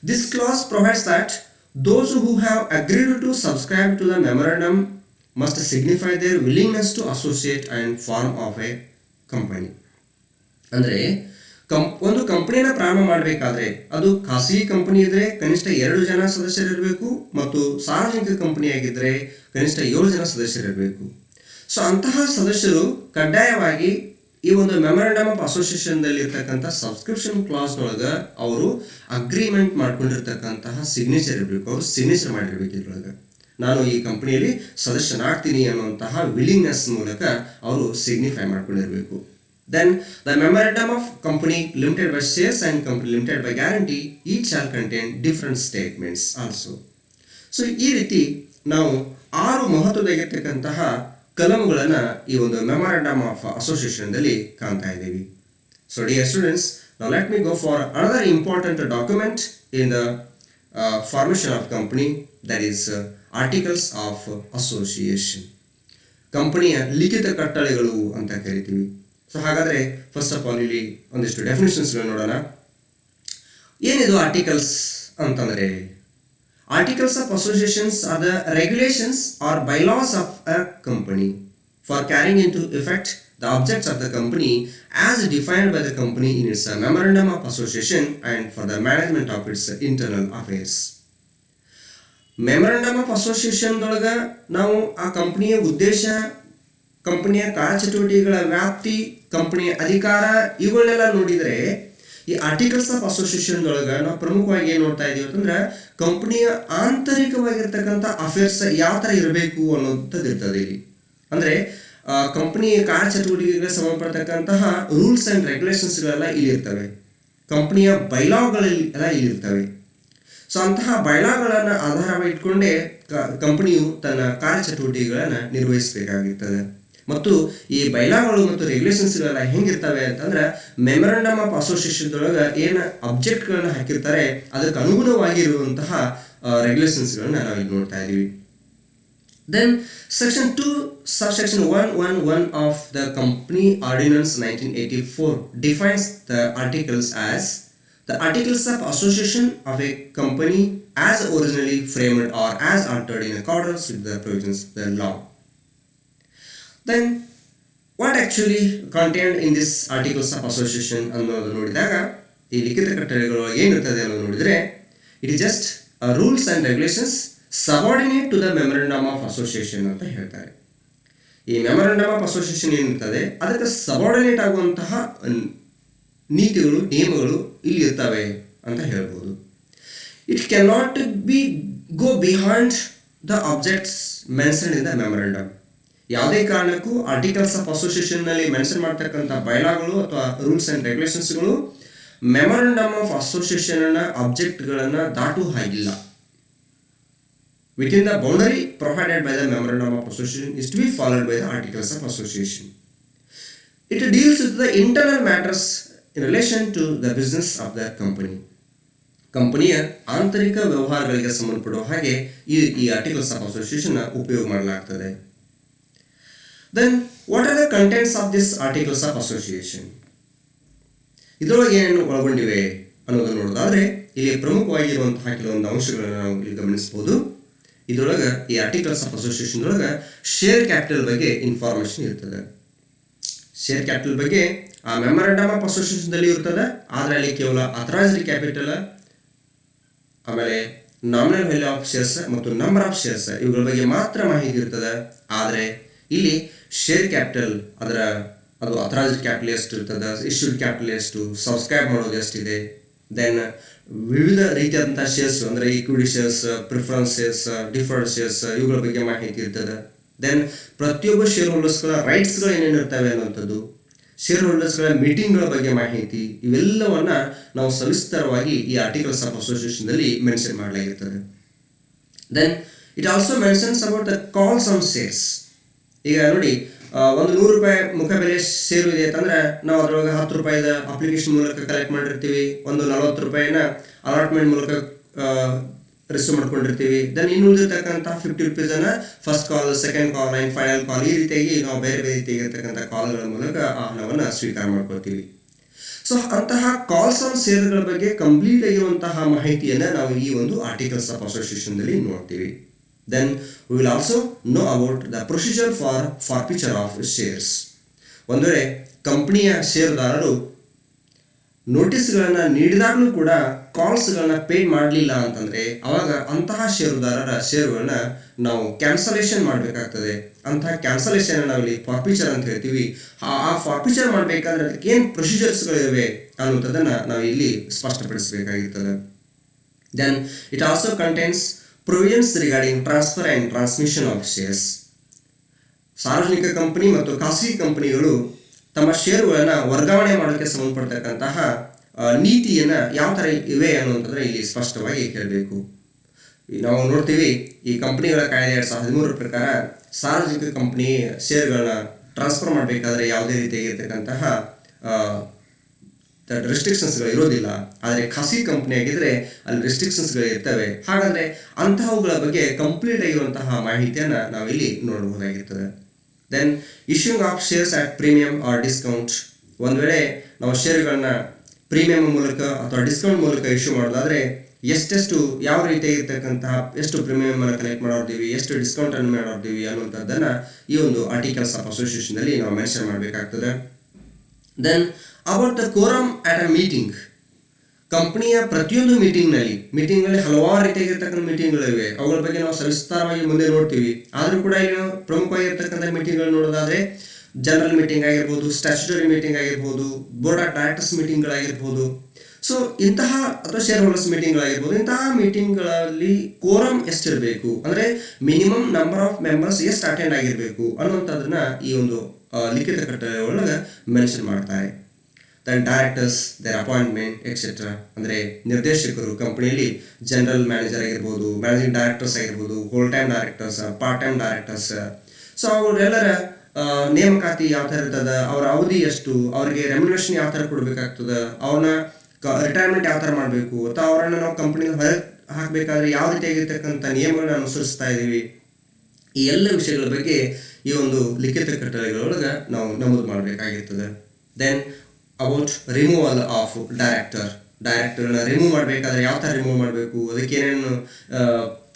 This clause provides that those who have agreed to subscribe to the memorandum must signify their willingness to associate and form of a company. ಅಂದರೆ ಒಂದು ಕಂಪನಿಯನ್ನು ಪ್ರಾರಂಭ ಮಾಡಬೇಕಾದ್ರೆ ಅದು ಖಾಸಗಿ company ಇದ್ದರೆ ಕನಿಷ್ಠ 2 ಜನ ಸದಸ್ಯರಿರಬೇಕು ಮತ್ತು ಸಾರ್ವಜನಿಕ ಕಂಪನಿಯಾಗಿದ್ದರೆ ಕನಿಷ್ಠ 7 ಜನ ಸದಸ್ಯರಿರಬೇಕು. ಸೊ ಅಂತಹ ಸದಸ್ಯರು ಕಡ್ಡಾಯವಾಗಿ ಈ ಒಂದು ಮೆಮೊರಂಡಮ್ ಆಫ್ ಅಸೋಸಿಯೇಷನ್ದಲ್ಲಿ ಇರ್ತಕ್ಕಂಥ ಸಬ್ಸ್ಕ್ರಿಪ್ಷನ್ ಕ್ಲಾಸ್ನೊಳಗೆ ಅವರು ಅಗ್ರಿಮೆಂಟ್ ಮಾಡ್ಕೊಂಡಿರ್ತಕ್ಕಂತಹ ಸಿಗ್ನೇಚರ್ ಇರಬೇಕು, ಅವರು ಸಿಗ್ನೇಚರ್ ಮಾಡಿರ್ಬೇಕು. ಇದ್ರೊಳಗೆ ನಾನು ಈ ಕಂಪನಿಯಲ್ಲಿ ಸದಸ್ಯನಾಗ್ತೀನಿ ಅನ್ನುವಂತಹ ವಿಲ್ಲಿಂಗ್ನೆಸ್ ಮೂಲಕ ಅವರು signify ಮಾಡ್ಕೊಂಡಿರಬೇಕು. Then the memorandum of company limited by shares and company limited by guarantee each shall contain different statements also. So ಈ ರೀತಿ ನಾವು 6 ಮಹತ್ವದಾಗಿರ್ತಕ್ಕಂತಹ ಕಲಂಗಳನ್ನು ಈ ಒಂದು ಮೆಮೊರಂಡಮ್ ಆಫ್ ಅಸೋಸಿಯೇಷನ್ದಲ್ಲಿ ಕಾಣ್ತಾ ಇದ್ದೀವಿ. So dear students, now let me go for another important document in the formation of company, that is articles of association. ಕಂಪನಿಯ ಲಿಖಿತ ಕಟ್ಟಳೆಗಳು ಅಂತ ಕರಿತೀವಿ. ಸೊ ಹಾಗಾದರೆ ಫಸ್ಟ್ ಆಫ್ ಆಲ್ ಇಲ್ಲಿ ಒಂದಿಷ್ಟು ಡೆಫಿನೇಷನ್ಸ್ಗಳು ನೋಡೋಣ. ಏನಿದು ಆರ್ಟಿಕಲ್ಸ್ ಅಂತಂದರೆ, articles of associations or the regulations or bylaws of a company for carrying in to effect the objects of the company as defined by the company in its memorandum of association and for the management of its internal affairs. Memorandum of ಅಸೋಸಿಯೇಷನ್ದೊಳಗೆ ನಾವು ಆ ಕಂಪನಿಯ ಉದ್ದೇಶ, ಕಂಪನಿಯ ಕಾರ್ಯಚಟುವಟಿಕೆಗಳ ವ್ಯಾಪ್ತಿ, ಕಂಪನಿಯ ಅಧಿಕಾರ ಇವುಗಳನ್ನೆಲ್ಲ ನೋಡಿದರೆ, ಈ ಆರ್ಟಿಕಲ್ಸ್ ಆಫ್ ಅಸೋಸಿಯೇಷನ್ದೊಳಗೆ ನಾವು ಪ್ರಮುಖವಾಗಿ ಏನು ನೋಡ್ತಾ ಇದ್ದೀವಿ ಅಂತಂದ್ರೆ ಕಂಪನಿಯ ಆಂತರಿಕವಾಗಿರ್ತಕ್ಕಂಥ ಅಫೇರ್ಸ್ ಯಾವ ಥರ ಇರಬೇಕು ಅನ್ನೋಂಥದ್ದು ಇರ್ತದೆ ಇಲ್ಲಿ. ಅಂದರೆ ಕಂಪನಿಯ ಕಾರ್ಯಚಟುವಟಿಕೆಗಳಿಗೆ ಸಂಬಂಧಪಡ್ತಕ್ಕಂತಹ ರೂಲ್ಸ್ ಆ್ಯಂಡ್ ರೆಗ್ಯುಲೇಷನ್ಸ್ಗಳೆಲ್ಲ ಇಲ್ಲಿರ್ತವೆ, ಕಂಪನಿಯ ಬೈಲಾಗಳೆಲ್ಲ ಇಲ್ಲಿರ್ತವೆ. ಸೊ ಅಂತಹ ಬೈಲಾಗಳನ್ನು ಆಧಾರವಾಗಿ ಇಟ್ಕೊಂಡೇ ಕಂಪನಿಯು ತನ್ನ ಕಾರ್ಯಚಟುವಟಿಕೆಗಳನ್ನು ನಿರ್ವಹಿಸಬೇಕಾಗಿರ್ತದೆ. ಮತ್ತು ಈ ಬೈಲಾಗಳು ಮತ್ತು ರೆಗ್ಯುಲೇಷನ್ಸ್ಗಳೆಲ್ಲ ಹೆಂಗಿರ್ತವೆ ಅಂತಂದ್ರೆ ಮೆಮೊರಂಡಮ್ ಆಫ್ ಅಸೋಸಿಯೇಷನ್ದೊಳಗೆ ಏನು ಅಬ್ಜೆಕ್ಟ್ಗಳನ್ನು ಹಾಕಿರ್ತಾರೆ ಅದಕ್ಕೆ ಅನುಗುಣವಾಗಿರುವಂತಹ ರೆಗ್ಯುಲೇಷನ್ಸ್ಗಳನ್ನ ನಾವು ಇಲ್ಲಿ ನೋಡ್ತಾ ಇದ್ದೀವಿ. Then section 2 subsection 111 of the Company Ordinance 1984 defines the articles as the articles of association of a company as originally framed or as altered in accordance with the provisions of the law. Then what actually contained in this articles of association ಅನ್ನೋದು ನೋಡಿದಾಗ ಈ ಲಿಖಿತ ಕಟ್ಟಳೆಗಳು ಏನಿರ್ತದೆ ಅನ್ನೋದು ನೋಡಿದರೆ it is just rules and regulations subordinate to the memorandum of association ಅಂತ ಹೇಳ್ತಾರೆ. ಈ ಮೆಮೊರಂಡಮ್ ಆಫ್ ಅಸೋಸಿಯೇಷನ್ ಏನಿರ್ತದೆ ಅದಕ್ಕೆ ಸಬಾರ್ಡಿನೇಟ್ ಆಗುವಂತಹ ನೀತಿಗಳು, ನಿಯಮಗಳು ಇಲ್ಲಿ ಇರ್ತವೆ ಅಂತ ಹೇಳ್ಬೋದು. It can not be go behind the objects mention in the memorandum. ಯಾವುದೇ ಕಾರಣಕ್ಕೂ ಆರ್ಟಿಕಲ್ಸ್ ಆಫ್ ಅಸೋಸಿಯೇಷನ್ನಲ್ಲಿ ಮೆನ್ಷನ್ ಮಾಡ್ತಕ್ಕಂಥ ಬೈಲಾಗಳು ಅಥವಾ ರೂಲ್ಸ್ ಆ್ಯಂಡ್ ರೆಗ್ಯುಲೇಷನ್ಸ್ಗಳು ಮೆಮೊರಂಡಮ್ ಆಫ್ ಅಸೋಸಿಯೇಷನ್ನ ಆಬ್ಜೆಕ್ಟ್ಗಳನ್ನು ದಾಟುವ ಹಾಗಿಲ್ಲ. Within the boundary provided by the memorandum of association is to be followed by the articles of association. It deals with the internal matters in relation to the business of the company. ಕಂಪನಿಯ ಆಂತರಿಕ ವ್ಯವಹಾರಗಳಿಗೆ ಸಂಬಂಧಪಡುವ ಹಾಗೆ ಈ articles of association ಉಪಯೋಗ ಮಾಡಲಾಗ್ತದೆ. Then what are the contents of this articles of association? ಇದರೊಳಗೆ ಏನೇನು ಒಳಗೊಂಡಿವೆ ಅನ್ನೋದನ್ನು ನೋಡೋದಾದ್ರೆ ಇಲ್ಲಿ ಪ್ರಮುಖವಾಗಿರುವಂತಹ ಕೆಲವೊಂದು ಅಂಶಗಳನ್ನು ನಾವು ಇಲ್ಲಿ ಗಮನಿಸಬಹುದು. ಇದರೊಳಗೆ ಈ ಆರ್ಟಿಕಲ್ಸ್ ಆಫ್ ಅಸೋಸಿಯೇಷನ್ ಒಳಗೆ ಶೇರ್ ಕ್ಯಾಪಿಟಲ್ ಬಗ್ಗೆ ಇನ್ಫಾರ್ಮೇಶನ್ ಇರ್ತದೆ. ಶೇರ್ ಕ್ಯಾಪಿಟಲ್ ಬಗ್ಗೆ ಆ ಮೆಮೊರಂಡಮ್ ಆಫ್ ಅಸೋಸಿಯೇಷನ್ದಲ್ಲಿ ಇರ್ತದೆ, ಆದರೆ ಅಲ್ಲಿ ಕೇವಲ ಅಥರೈಸ್ಡ್ ಕ್ಯಾಪಿಟಲ್, ಆಮೇಲೆ ನಾಮಿನಲ್ ವ್ಯಾಲ್ಯೂ ಆಫ್ ಶೇರ್ಸ್ ಮತ್ತು ನಂಬರ್ ಆಫ್ ಶೇರ್ಸ್ ಇವುಗಳ ಬಗ್ಗೆ ಮಾತ್ರ ಮಾಹಿತಿ ಇರ್ತದೆ. ಆದರೆ ಇಲ್ಲಿ ಶೇರ್ ಕ್ಯಾಪಿಟಲ್ ಅದು ಅಥರೈಸ್ಡ್ ಕ್ಯಾಪಿಟಲ್ ಎಷ್ಟು ಇರ್ತದೆ, ಇಶ್ಯೂಡ್ ಕ್ಯಾಪಿಟಲ್ ಎಷ್ಟು, ಸಬ್ಸ್ಕ್ರೈಬ್ ಮಾಡೋದು ಎಷ್ಟಿದೆ, ದೆನ್ ವಿವಿಧ ರೀತಿಯಾದಂಥ ಶೇರ್ಸ್ ಅಂದರೆ equity shares, preference shares, deferred shares ಇವುಗಳ ಬಗ್ಗೆ ಮಾಹಿತಿ ಇರ್ತದೆ. ದೆನ್ ಪ್ರತಿಯೊಬ್ಬ ಶೇರ್ ಹೋಲ್ಡರ್ಸ್ಗಳ ರೈಟ್ಸ್ಗಳು ಏನೇನು ಇರ್ತವೆ ಅನ್ನುವಂಥದ್ದು, ಶೇರ್ ಹೋಲ್ಡರ್ಸ್ಗಳ ಮೀಟಿಂಗ್ಗಳ ಬಗ್ಗೆ ಮಾಹಿತಿ, ಇವೆಲ್ಲವನ್ನ ನಾವು ಸವಿಸ್ತರವಾಗಿ ಈ ಆರ್ಟಿಕಲ್ಸ್ ಆಫ್ ಅಸೋಸಿಯೇಷನ್ದಲ್ಲಿ ಮೆನ್ಷನ್ ಮಾಡಲಾಗಿರ್ತದೆ. Then it also mentions about the calls on shares. ಈಗ ನೋಡಿ, ಒಂದು 100 ರೂಪಾಯಿ ಮುಖಬೆಲೆ ಶೇರು ಇದೆ ಅಂತಂದ್ರೆ ನಾವು ಅದ್ರೊಳಗೆ 10 ರೂಪಾಯಿದ ಅಪ್ಲಿಕೇಶನ್ ಮೂಲಕ ಕಲೆಕ್ಟ್ ಮಾಡಿರ್ತೀವಿ, ಒಂದು 40 ರೂಪಾಯಿನ ಅಲಾಟ್ಮೆಂಟ್ ಮೂಲಕ ರಿಸೀವ್ ಮಾಡ್ಕೊಂಡಿರ್ತೀವಿ. ದೆನ್ ಇನ್ನು ಉಳಿದಿರ್ತಕ್ಕಂಥ 50 ರುಪೀಸನ್ನು first call, second call and final call, ಈ ರೀತಿಯಾಗಿ ನಾವು ಬೇರೆ ಬೇರೆ ರೀತಿಯಾಗಿರ್ತಕ್ಕಂಥ ಕಾಲ್ಗಳ ಮೂಲಕ ಆ ಹಣವನ್ನು ಸ್ವೀಕಾರ ಮಾಡ್ಕೊಳ್ತೀವಿ. ಸೊ ಅಂತಹ ಕಾಲ್ಸ್ ಆನ್ ಶೇರ್ಗಳ ಬಗ್ಗೆ ಕಂಪ್ಲೀಟ್ ಆಗಿರುವಂತಹ ಮಾಹಿತಿಯನ್ನು ನಾವು ಈ ಒಂದು ಆರ್ಟಿಕಲ್ಸ್ ಆಫ್ ಅಸೋಸಿಯೇಷನ್ದಲ್ಲಿ ನೋಡ್ತೀವಿ. Then we will also know about the procedure for forfeiture of shares. ಒಂದು ವೇಳೆ ಕಂಪನಿಯ ಷೇರುದಾರರು ನೋಟಿಸ್ಗಳನ್ನು ನೀಡಿದಾಗಲೂ ಕೂಡ ಕಾಲ್ಸ್ಗಳನ್ನ ಪೇ ಮಾಡಲಿಲ್ಲ ಅಂತಂದರೆ ಅವಾಗ ಅಂತಹ ಷೇರುದಾರರ ಷೇರುಗಳನ್ನ ನಾವು ಕ್ಯಾನ್ಸಲೇಷನ್ ಮಾಡಬೇಕಾಗ್ತದೆ. ಅಂತಹ ಕ್ಯಾನ್ಸಲೇಷನ್ ನಾವು ಇಲ್ಲಿ ಫಾರ್ಫಿಚರ್ ಅಂತ ಹೇಳ್ತೀವಿ. ಆ ಫಾರ್ಫಿಚರ್ ಮಾಡಬೇಕಾದ್ರೆ ಅದಕ್ಕೆ ಏನು ಪ್ರೊಸೀಜರ್ಸ್ಗಳಿವೆ ಅನ್ನುವಂಥದ್ದನ್ನು ನಾವು ಇಲ್ಲಿ ಸ್ಪಷ್ಟಪಡಿಸಬೇಕಾಗಿರ್ತದೆ. Then it also contains provisions regarding transfer and transmission of shares. ಸಾರ್ವಜನಿಕ ಕಂಪನಿ ಮತ್ತು ಖಾಸಗಿ ಕಂಪನಿಗಳು ತಮ್ಮ ಷೇರುಗಳನ್ನು ವರ್ಗಾವಣೆ ಮಾಡೋಕ್ಕೆ ಸಂಬಂಧಪಡ್ತಕ್ಕಂತಹ ನೀತಿಯನ್ನು ಯಾವ ಥರ ಇವೆ ಅನ್ನುವಂಥದ್ರೆ ಇಲ್ಲಿ ಸ್ಪಷ್ಟವಾಗಿ ಹೇಳಬೇಕು. ನಾವು ನೋಡ್ತೀವಿ, ಈ ಕಂಪನಿಗಳ ಕಾಯ್ದೆ 2013 ಪ್ರಕಾರ ಸಾರ್ವಜನಿಕ ಕಂಪನಿ ಷೇರುಗಳನ್ನ ಟ್ರಾನ್ಸ್ಫರ್ ಮಾಡಬೇಕಾದ್ರೆ ಯಾವುದೇ ರೀತಿಯಾಗಿರ್ತಕ್ಕಂತಹ ರೆಸ್ಟ್ರಿಕ್ಷನ್ಸ್ಗಳು ಇರೋದಿಲ್ಲ. ಆದರೆ ಖಾಸಗಿ ಕಂಪನಿ ಆಗಿದ್ರೆ ಅಲ್ಲಿ ರೆಸ್ಟ್ರಿಕ್ಷನ್ಸ್ಗಳು ಇರ್ತವೆ. ಹಾಗಾದರೆ ಅಂತಹವುಗಳ ಬಗ್ಗೆ ಕಂಪ್ಲೀಟ್ ಆಗಿರುವಂತಹ ಮಾಹಿತಿಯನ್ನು ನಾವಿಲ್ಲಿ ನೋಡಬಹುದಾಗಿರ್ತದೆ. Then issuing of shares at premium or discount. ಒಂದು ವೇಳೆ ನಾವು ಷೇರುಗಳನ್ನ ಪ್ರೀಮಿಯಂ ಮೂಲಕ ಅಥವಾ ಡಿಸ್ಕೌಂಟ್ ಮೂಲಕ ಇಶ್ಯೂ ಮಾಡೋದಾದರೆ ಎಷ್ಟೆಷ್ಟು ಯಾವ ರೀತಿಯಾಗಿರ್ತಕ್ಕಂತಹ ಎಷ್ಟು ಪ್ರೀಮಿಯಮನ್ನು ಕಲೆಕ್ಟ್ ಮಾಡೋರ್ತೀವಿ, ಎಷ್ಟು ಡಿಸ್ಕೌಂಟನ್ನು ಮಾಡೋರ್ತೀವಿ ಅನ್ನುವಂಥದ್ದನ್ನು ಈ ಒಂದು ಆರ್ಟಿಕಲ್ಸ್ ಆಫ್ ಅಸೋಸಿಯೇಷನ್ನಲ್ಲಿ ನಾವು ಮೆನ್ಷನ್ ಮಾಡಬೇಕಾಗ್ತದೆ. Then about the quorum at a meeting. ಕಂಪನಿಯ ಪ್ರತಿಯೊಂದು ಮೀಟಿಂಗ್ನಲ್ಲಿ ಹಲವಾರು ರೀತಿಯಾಗಿರ್ತಕ್ಕಂಥ ಮೀಟಿಂಗ್ಗಳಿವೆ. ಅವುಗಳ ಬಗ್ಗೆ ನಾವು ಸವಿಸ್ತಾರವಾಗಿ ಮುಂದೆ ನೋಡ್ತೀವಿ. ಆದರೂ ಕೂಡ ಏನು ಪ್ರಮುಖವಾಗಿರ್ತಕ್ಕಂಥ ಮೀಟಿಂಗ್ಗಳು ನೋಡೋದಾದರೆ ಜನರಲ್ ಮೀಟಿಂಗ್ ಆಗಿರ್ಬೋದು, ಸ್ಟ್ಯಾಚ್ಯುಟರಿ ಮೀಟಿಂಗ್ ಆಗಿರ್ಬೋದು, ಬೋರ್ಡ್ ಆಫ್ ಡೈರೆಕ್ಟರ್ಸ್ ಮೀಟಿಂಗ್ಗಳಾಗಿರ್ಬೋದು. ಸೊ ಇಂತಹ ಅಥವಾ ಶೇರ್ ಹೋಲ್ಡರ್ಸ್ ಮೀಟಿಂಗ್ಗಳಾಗಿರ್ಬೋದು, ಇಂತಹ ಮೀಟಿಂಗ್ಗಳಲ್ಲಿ ಕೋರಮ್ ಎಷ್ಟಿರಬೇಕು ಅಂದರೆ ಮಿನಿಮಮ್ ನಂಬರ್ ಆಫ್ ಮೆಂಬರ್ಸ್ ಎಷ್ಟು ಅಟೆಂಡ್ ಆಗಿರಬೇಕು ಅನ್ನುವಂಥದ್ದನ್ನ ಈ ಒಂದು ಲಿಖಿತ ಕಟ್ಟಳೆ ಒಳಗೆ ಮೆನ್ಷನ್ ಮಾಡ್ತಾರೆ. Then directors, their appointment etcetera. ಅಂದರೆ ನಿರ್ದೇಶಕರು ಕಂಪನಿಯಲ್ಲಿ ಜನರಲ್ ಮ್ಯಾನೇಜರ್ ಆಗಿರ್ಬೋದು, ಮ್ಯಾನೇಜಿಂಗ್ ಡೈರೆಕ್ಟರ್ಸ್ ಆಗಿರ್ಬೋದು, whole time directors, part time directors. So ಅವರೆಲ್ಲರ ನೇಮಕಾತಿ ಯಾವ ಥರ ಇರ್ತದೆ, ಅವರ ಅವಧಿ ಎಷ್ಟು, ಅವರಿಗೆ ರೆಮ್ಯುನರೇಷನ್ ಯಾವ ಥರ ಕೊಡಬೇಕಾಗ್ತದೆ, ಅವ್ರನ್ನ ರಿಟೈರ್ಮೆಂಟ್ ಯಾವ ಥರ ಮಾಡಬೇಕು, ಅಥವಾ ಅವರನ್ನು ನಾವು ಕಂಪನಿಗೆ ಹೊರಗೆ ಹಾಕಬೇಕಾದ್ರೆ ಯಾವ ರೀತಿಯಾಗಿರ್ತಕ್ಕಂಥ ನಿಯಮಗಳನ್ನ ಅನುಸರಿಸ್ತಾ ಇದ್ದೀವಿ, ಈ ಎಲ್ಲ ವಿಷಯಗಳ ಬಗ್ಗೆ ಈ ಒಂದು ಲಿಖಿತ ಕಟ್ಟಳೆಗಳೊಳಗೆ ನಾವು ನಮೂದು ಮಾಡಬೇಕಾಗಿರ್ತದೆ. ದೆನ್ ಅಬೌಟ್ ರಿಮೂವಲ್ ಆಫ್ ಡೈರೆಕ್ಟರ್ನ ರಿಮೂವ್ ಮಾಡಬೇಕಾದ್ರೆ ಯಾವ ಥರ ರಿಮೂವ್ ಮಾಡಬೇಕು, ಅದಕ್ಕೆ ಏನೇನು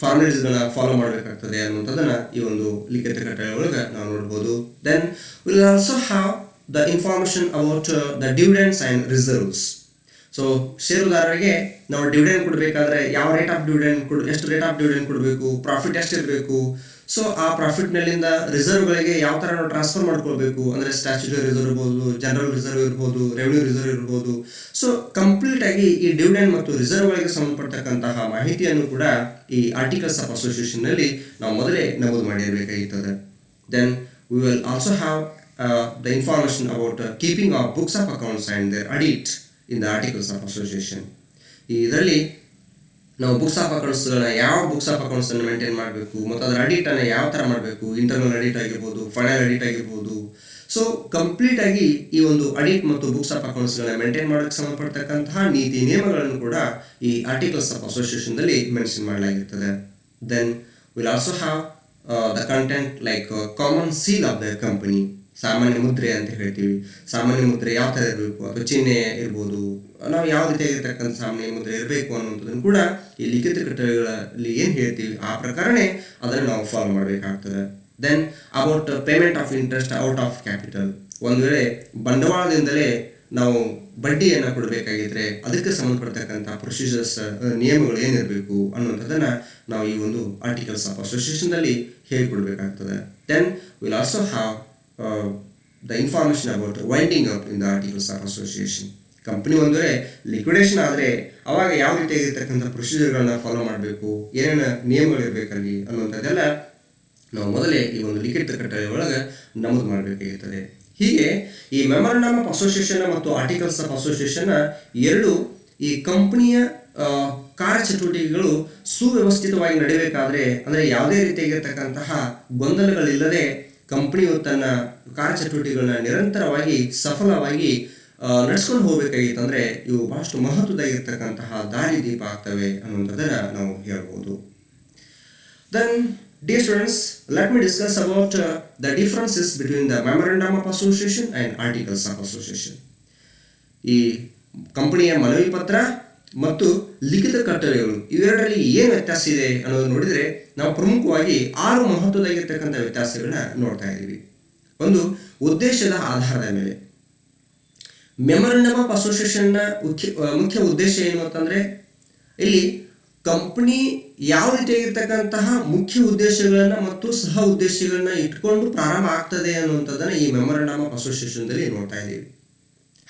ಫಾರ್ಮಾಲಿಟೀಸ್ಗಳನ್ನ ಫಾಲೋ ಮಾಡಬೇಕಾಗ್ತದೆ ಅನ್ನುವಂಥದ್ದನ್ನು ಈ ಒಂದು ಲಿಖಿತ ಕಟ್ಟಳೆ ಒಳಗೆ ನಾವು ನೋಡ್ಬೋದು. Then will also have the information about the dividends and reserves. So ಷೇರುದಾರರಿಗೆ ನಾವು ಡಿವಿಡೆಂಡ್ ಕೊಡಬೇಕಾದ್ರೆ ಯಾವ ರೇಟ್ ಆಫ್ ಡಿವಿಡೆಂಡ್ ಎಷ್ಟು ರೇಟ್ ಆಫ್ ಡಿವಿಡೆಂಡ್ ಕೊಡಬೇಕು, ಪ್ರಾಫಿಟ್ ಎಷ್ಟಿರಬೇಕು, ಸೊ ಆ ಪ್ರಾಫಿಟ್ನಲ್ಲಿಂದ ರಿಸರ್ವ್ಗಳಿಗೆ ಯಾವ ಥರ ನಾವು ಟ್ರಾನ್ಸ್ಫರ್ ಮಾಡ್ಕೊಳ್ಬೇಕು, ಅಂದರೆ ಸ್ಟ್ಯಾಚ್ಯುಟರಿ ರಿಸರ್ವ್ ಇರ್ಬೋದು, ಜನರಲ್ ರಿಸರ್ವ್ ಇರ್ಬೋದು, ರೆವಿನ್ಯೂ ರಿಸರ್ವ್ ಇರ್ಬೋದು. ಸೊ ಕಂಪ್ಲೀಟ್ ಆಗಿ ಈ ಡಿವಿಡೆಂಡ್ ಮತ್ತು ರಿಸರ್ವ್ಗಳಿಗೆ ಸಂಬಂಧಪಟ್ಟಂತಹ ಮಾಹಿತಿಯನ್ನು ಕೂಡ ಈ ಆರ್ಟಿಕಲ್ಸ್ ಆಫ್ ಅಸೋಸಿಯೇಷನ್ನಲ್ಲಿ ನಾವು ಮೊದಲೇ ನಮೂದು ಮಾಡಿರಬೇಕಾಗಿರ್ತದೆ. Then we will also have the information about keeping of books of accounts and their audit in the articles of association. ಇದರಲ್ಲಿ ನಾವು ಬುಕ್ಸ್ ಆಫ್ ಅಕೌಂಟ್ಸ್ಗಳನ್ನ ಯಾವ ಬುಕ್ಸ್ ಆಫ್ ಅಕೌಂಟ್ಸನ್ನು ಮೇಂಟೈನ್ ಮಾಡಬೇಕು ಮತ್ತು ಅದರ ಅಡಿಟನ್ನು ಯಾವ ಥರ ಮಾಡಬೇಕು, ಇಂಟರ್ನಲ್ ಅಡಿಟ್ ಆಗಿರ್ಬೋದು, ಫೈನಲ್ ಅಡಿಟ್ ಆಗಿರ್ಬೋದು. ಸೊ ಕಂಪ್ಲೀಟ್ ಆಗಿ ಈ ಒಂದು ಅಡಿಟ್ ಮತ್ತು ಬುಕ್ಸ್ ಆಫ್ ಅಕೌಂಟ್ಸ್ಗಳನ್ನ ಮೇಂಟೈನ್ ಮಾಡೋಕ್ಕೆ ಸಂಬಂಧಪಡ್ತಕ್ಕಂತಹ ನೀತಿ ನಿಯಮಗಳನ್ನು ಕೂಡ ಈ ಆರ್ಟಿಕಲ್ಸ್ ಆಫ್ ಅಸೋಸಿಯೇಷನ್ದಲ್ಲಿ ಮೆನ್ಷನ್ ಮಾಡಲಾಗಿರ್ತದೆ. Then will also have the content like common seal of the company, ಸಾಮಾನ್ಯ ಮುದ್ರೆ ಅಂತ ಹೇಳ್ತೀವಿ. ಸಾಮಾನ್ಯ ಮುದ್ರೆ ಯಾವ ಥರ ಇರಬೇಕು ಅಥವಾ ಚಿಹ್ನೆ ಇರ್ಬೋದು, ನಾವು ಯಾವ ರೀತಿಯಾಗಿರ್ತಕ್ಕಂಥ ಸಾಮಾನ್ಯ ಮುದ್ರೆ ಇರಬೇಕು ಅನ್ನುವಂಥದ್ದನ್ನು ಕೂಡ ಈ ಲಿಖಿತ ಕಟ್ಟಳೆಗಳಲ್ಲಿ ಏನು ಹೇಳ್ತೀವಿ ಆ ಪ್ರಕಾರನೇ ಅದನ್ನು ನಾವು ಫಾಲೋ ಮಾಡಬೇಕಾಗ್ತದೆ. Then about payment of interest out of capital, ಒಂದು ವೇಳೆ ಬಂಡವಾಳದಿಂದಲೇ ನಾವು ಬಡ್ಡಿಯನ್ನು ಕೊಡಬೇಕಾಗಿದ್ರೆ ಅದಕ್ಕೆ ಸಂಬಂಧಪಡ್ತಕ್ಕಂಥ ಪ್ರೊಸೀಜರ್ಸ್, ನಿಯಮಗಳು ಏನಿರಬೇಕು ಅನ್ನುವಂಥದ್ದನ್ನು ನಾವು ಈ ಒಂದು ಆರ್ಟಿಕಲ್ಸ್ ಆಫ್ ಅಸೋಸಿಯೇಷನ್ನಲ್ಲಿ ಹೇಳಿಕೊಡ್ಬೇಕಾಗ್ತದೆ. Then will also have the information about winding up in the articles of association. Company ಒಂದು ವೇಳೆ ಲಿಕ್ವಿಡೇಷನ್ ಆದರೆ ಅವಾಗ ಯಾವ ರೀತಿಯಾಗಿರ್ತಕ್ಕಂಥ ಪ್ರೊಸೀಜರ್ಗಳನ್ನ ಫಾಲೋ ಮಾಡಬೇಕು, ಏನೇನು ನಿಯಮಗಳಿರಬೇಕಲ್ಲಿ ಅನ್ನುವಂಥದ್ದೆಲ್ಲ ನಾವು ಮೊದಲೇ ಈ ಒಂದು ಲಿಖಿತ ಕಟ್ಟಳೆ ಒಳಗೆ ನಮೂದು ಮಾಡಬೇಕಾಗಿರ್ತದೆ. ಹೀಗೆ ಈ ಮೆಮೊರಂಡಮ್ ಆಫ್ ಅಸೋಸಿಯೇಷನ್ ಮತ್ತು ಆರ್ಟಿಕಲ್ಸ್ ಆಫ್ ಅಸೋಸಿಯೇಷನ್ ಎರಡು ಈ ಕಂಪನಿಯ ಕಾರ್ಯಚಟುವಟಿಕೆಗಳು ಸುವ್ಯವಸ್ಥಿತವಾಗಿ ನಡೀಬೇಕಾದ್ರೆ, ಅಂದರೆ ಯಾವುದೇ ರೀತಿಯಾಗಿರ್ತಕ್ಕಂತಹ ಗೊಂದಲಗಳಿಲ್ಲದೆ ಕಂಪನಿಯು ತನ್ನ ಕಾರ್ಯಚಟುವಟಿಕೆಗಳನ್ನ ನಿರಂತರವಾಗಿ ಸಫಲವಾಗಿ ನಡೆಸ್ಕೊಂಡು ಹೋಗಬೇಕಾಗಿತ್ತು ಅಂದರೆ ಇವು ಬಹಳಷ್ಟು ಮಹತ್ವದಾಗಿರ್ತಕ್ಕಂತಹ ದಾರಿದೀಪ ಆಗ್ತವೆ ಅನ್ನುವಂಥದ್ದನ್ನು ನಾವು ಹೇಳ್ಬೋದು. Then dear students, let me discuss about the differences between the memorandum of association and articles of association. ಈ ಕಂಪನಿಯ ಮನವಿ ಪತ್ರ ಮತ್ತು ಲಿಖಿತ ಕಟ್ಟಳೆಗಳು ಇವೆರಡರಲ್ಲಿ ಏನು ವ್ಯತ್ಯಾಸ ಇದೆ ಅನ್ನೋದು ನೋಡಿದರೆ ನಾವು ಪ್ರಮುಖವಾಗಿ 6 ಮಹತ್ವದಾಗಿರ್ತಕ್ಕಂಥ ವ್ಯತ್ಯಾಸಗಳನ್ನ ನೋಡ್ತಾ ಇದ್ದೀವಿ. ಒಂದು, ಉದ್ದೇಶದ ಆಧಾರದ ಮೇಲೆ. ಮೆಮೊರಂಡಮ್ ಆಫ್ ಅಸೋಸಿಯೇಷನ್ನ ಮುಖ್ಯ ಉದ್ದೇಶ ಏನು ಅಂತಂದರೆ ಇಲ್ಲಿ ಕಂಪನಿ ಯಾವ ರೀತಿಯಾಗಿರ್ತಕ್ಕಂತಹ ಮುಖ್ಯ ಉದ್ದೇಶಗಳನ್ನ ಮತ್ತು ಸಹ ಉದ್ದೇಶಗಳನ್ನ ಇಟ್ಕೊಂಡು ಪ್ರಾರಂಭ ಆಗ್ತದೆ ಅನ್ನುವಂಥದ್ದನ್ನು ಈ ಮೆಮೊರಂಡಮ್ ಆಫ್ ಅಸೋಸಿಯೇಷನ್ದಲ್ಲಿ ನೋಡ್ತಾ ಇದ್ದೀವಿ.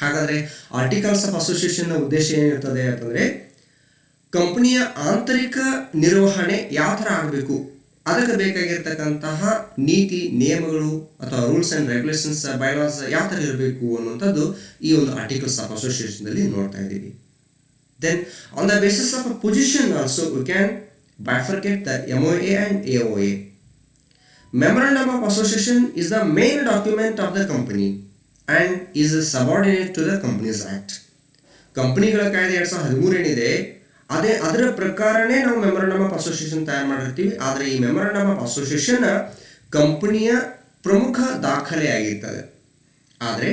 ಹಾಗಾದರೆ ಆರ್ಟಿಕಲ್ಸ್ ಆಫ್ ಅಸೋಸಿಯೇಷನ್ನ ಉದ್ದೇಶ ಏನಿರ್ತದೆ ಅಂತಂದರೆ ಕಂಪನಿಯ ಆಂತರಿಕ ನಿರ್ವಹಣೆ ಯಾವ ಥರ ಆಗಬೇಕು, ಅದಕ್ಕೆ ಬೇಕಾಗಿರ್ತಕ್ಕಂತಹ ನೀತಿ ನಿಯಮಗಳು ಅಥವಾ ರೂಲ್ಸ್ ಆ್ಯಂಡ್ ರೆಗ್ಯುಲೇಷನ್ಸ್ ಬೈಲಾಸ್ ಯಾವ ಥರ ಇರಬೇಕು ಅನ್ನುವಂಥದ್ದು ಈ ಒಂದು ಆರ್ಟಿಕಲ್ಸ್ ಆಫ್ ಅಸೋಸಿಯೇಷನ್ದಲ್ಲಿ ನೋಡ್ತಾ ಇದ್ದೀವಿ. Then on the basis of a position also we can bifurcate the MOA and AOA. Memorandum of Association is the main document of the company and is subordinate to the Companies Act. ಕಂಪನಿಗಳ ಕಾಯ್ದೆ 2013 ಏನಿದೆ ಅದರ ಪ್ರಕಾರನೇ ನಾವು memorandum of association ತಯಾರು ಮಾಡಿರ್ತೀವಿ. ಆದರೆ ಈ ಮೆಮೊರಂಡಮ್ ಆಫ್ ಅಸೋಸಿಯೇಷನ್ ಕಂಪನಿಯ ಪ್ರಮುಖ ದಾಖಲೆ ಆಗಿರ್ತದೆ. ಆದರೆ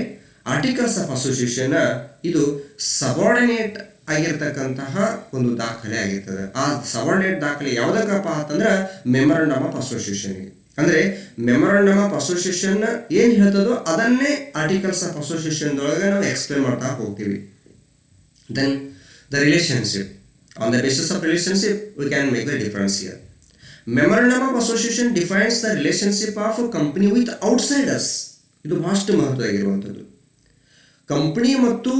ಆರ್ಟಿಕಲ್ಸ್ ಆಫ್ ಅಸೋಸಿಯೇಷನ್ ಇದು ಸಬಾರ್ಡಿನೇಟ್ ಆಗಿರ್ತಕ್ಕಂತಹ ಒಂದು ದಾಖಲೆ ಆಗಿರ್ತದೆ. ಆ ಸಬಾರ್ಡಿನೇಟ್ ದಾಖಲೆ ಯಾವುದಕ್ಕಪ್ಪ ಅಂತಂದ್ರೆ ಮೆಮೊರಂಡಮ್ ಆಫ್ ಅಸೋಸಿಯೇಷನ್ಗೆ. ಅಂದರೆ ಮೆಮೊರಂಡಮ್ ಆಫ್ ಅಸೋಸಿಯೇಷನ್ ಏನು ಹೇಳ್ತದೋ ಅದನ್ನೇ ಆರ್ಟಿಕಲ್ಸ್ ಆಫ್ ಅಸೋಸಿಯೇಷನ್ದೊಳಗೆ ನಾವು ಎಕ್ಸ್ಪ್ಲೇನ್ ಮಾಡ್ತಾ ಹೋಗ್ತೀವಿ. Then the relationship. On the basis of relationship we can make the difference here. Memorandum of association defines the relationship of company with outsiders. ಇದು ಬಹಳಷ್ಟು ಮಹತ್ವವಾಗಿರುವಂಥದ್ದು. Company ಮತ್ತು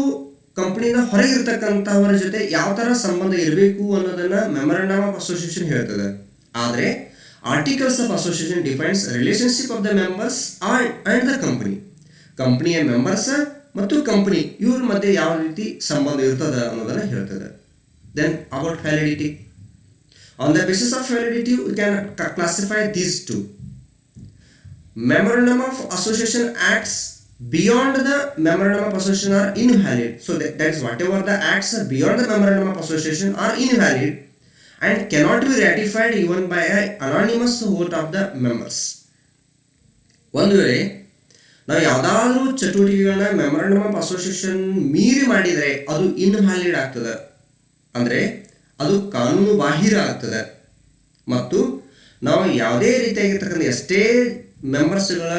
ಕಂಪನಿಯಿಂದ ಹೊರಗಿರ್ತಕ್ಕಂಥವರ ಜೊತೆ ಯಾವ ಥರ ಸಂಬಂಧ ಇರಬೇಕು ಅನ್ನೋದನ್ನ ಮೆಮೊರಂಡಮ್ ಆಫ್ ಅಸೋಸಿಯೇಷನ್ ಹೇಳ್ತದೆ. ಆದರೆ articles of association defines relationship of the members and the company. ಕಂಪನಿಯ ಮೆಂಬರ್ಸ್ ಮತ್ತು ಕಂಪನಿ ಇವ್ರ ಮಧ್ಯೆ ಯಾವ ರೀತಿ ಸಂಬಂಧ ಇರ್ತದೆ ಅನ್ನೋದನ್ನು ಹೇಳ್ತದೆ. Then about validity. On the basis of validity we can classify these two. Memorandum of Association acts beyond the Memorandum of Association are invalid. So that is whatever the acts beyond the Memorandum of Association are invalid and cannot be ratified even by an anonymous vote of the members. ಒಂದು ವೇಳೆ ನಾವು ಯಾವುದಾದ್ರೂ ಚಟುವಟಿಕೆಗಳನ್ನ memorandum of association ಮೀರಿ ಮಾಡಿದರೆ ಅದು invalid ಆಗ್ತದೆ, ಅಂದರೆ ಅದು ಕಾನೂನು ಬಾಹಿರ ಆಗ್ತದೆ. ಮತ್ತು ನಾವು ಯಾವುದೇ ರೀತಿಯಾಗಿರ್ತಕ್ಕಂಥ ಎಷ್ಟೇ ಮೆಂಬರ್ಸ್ಗಳ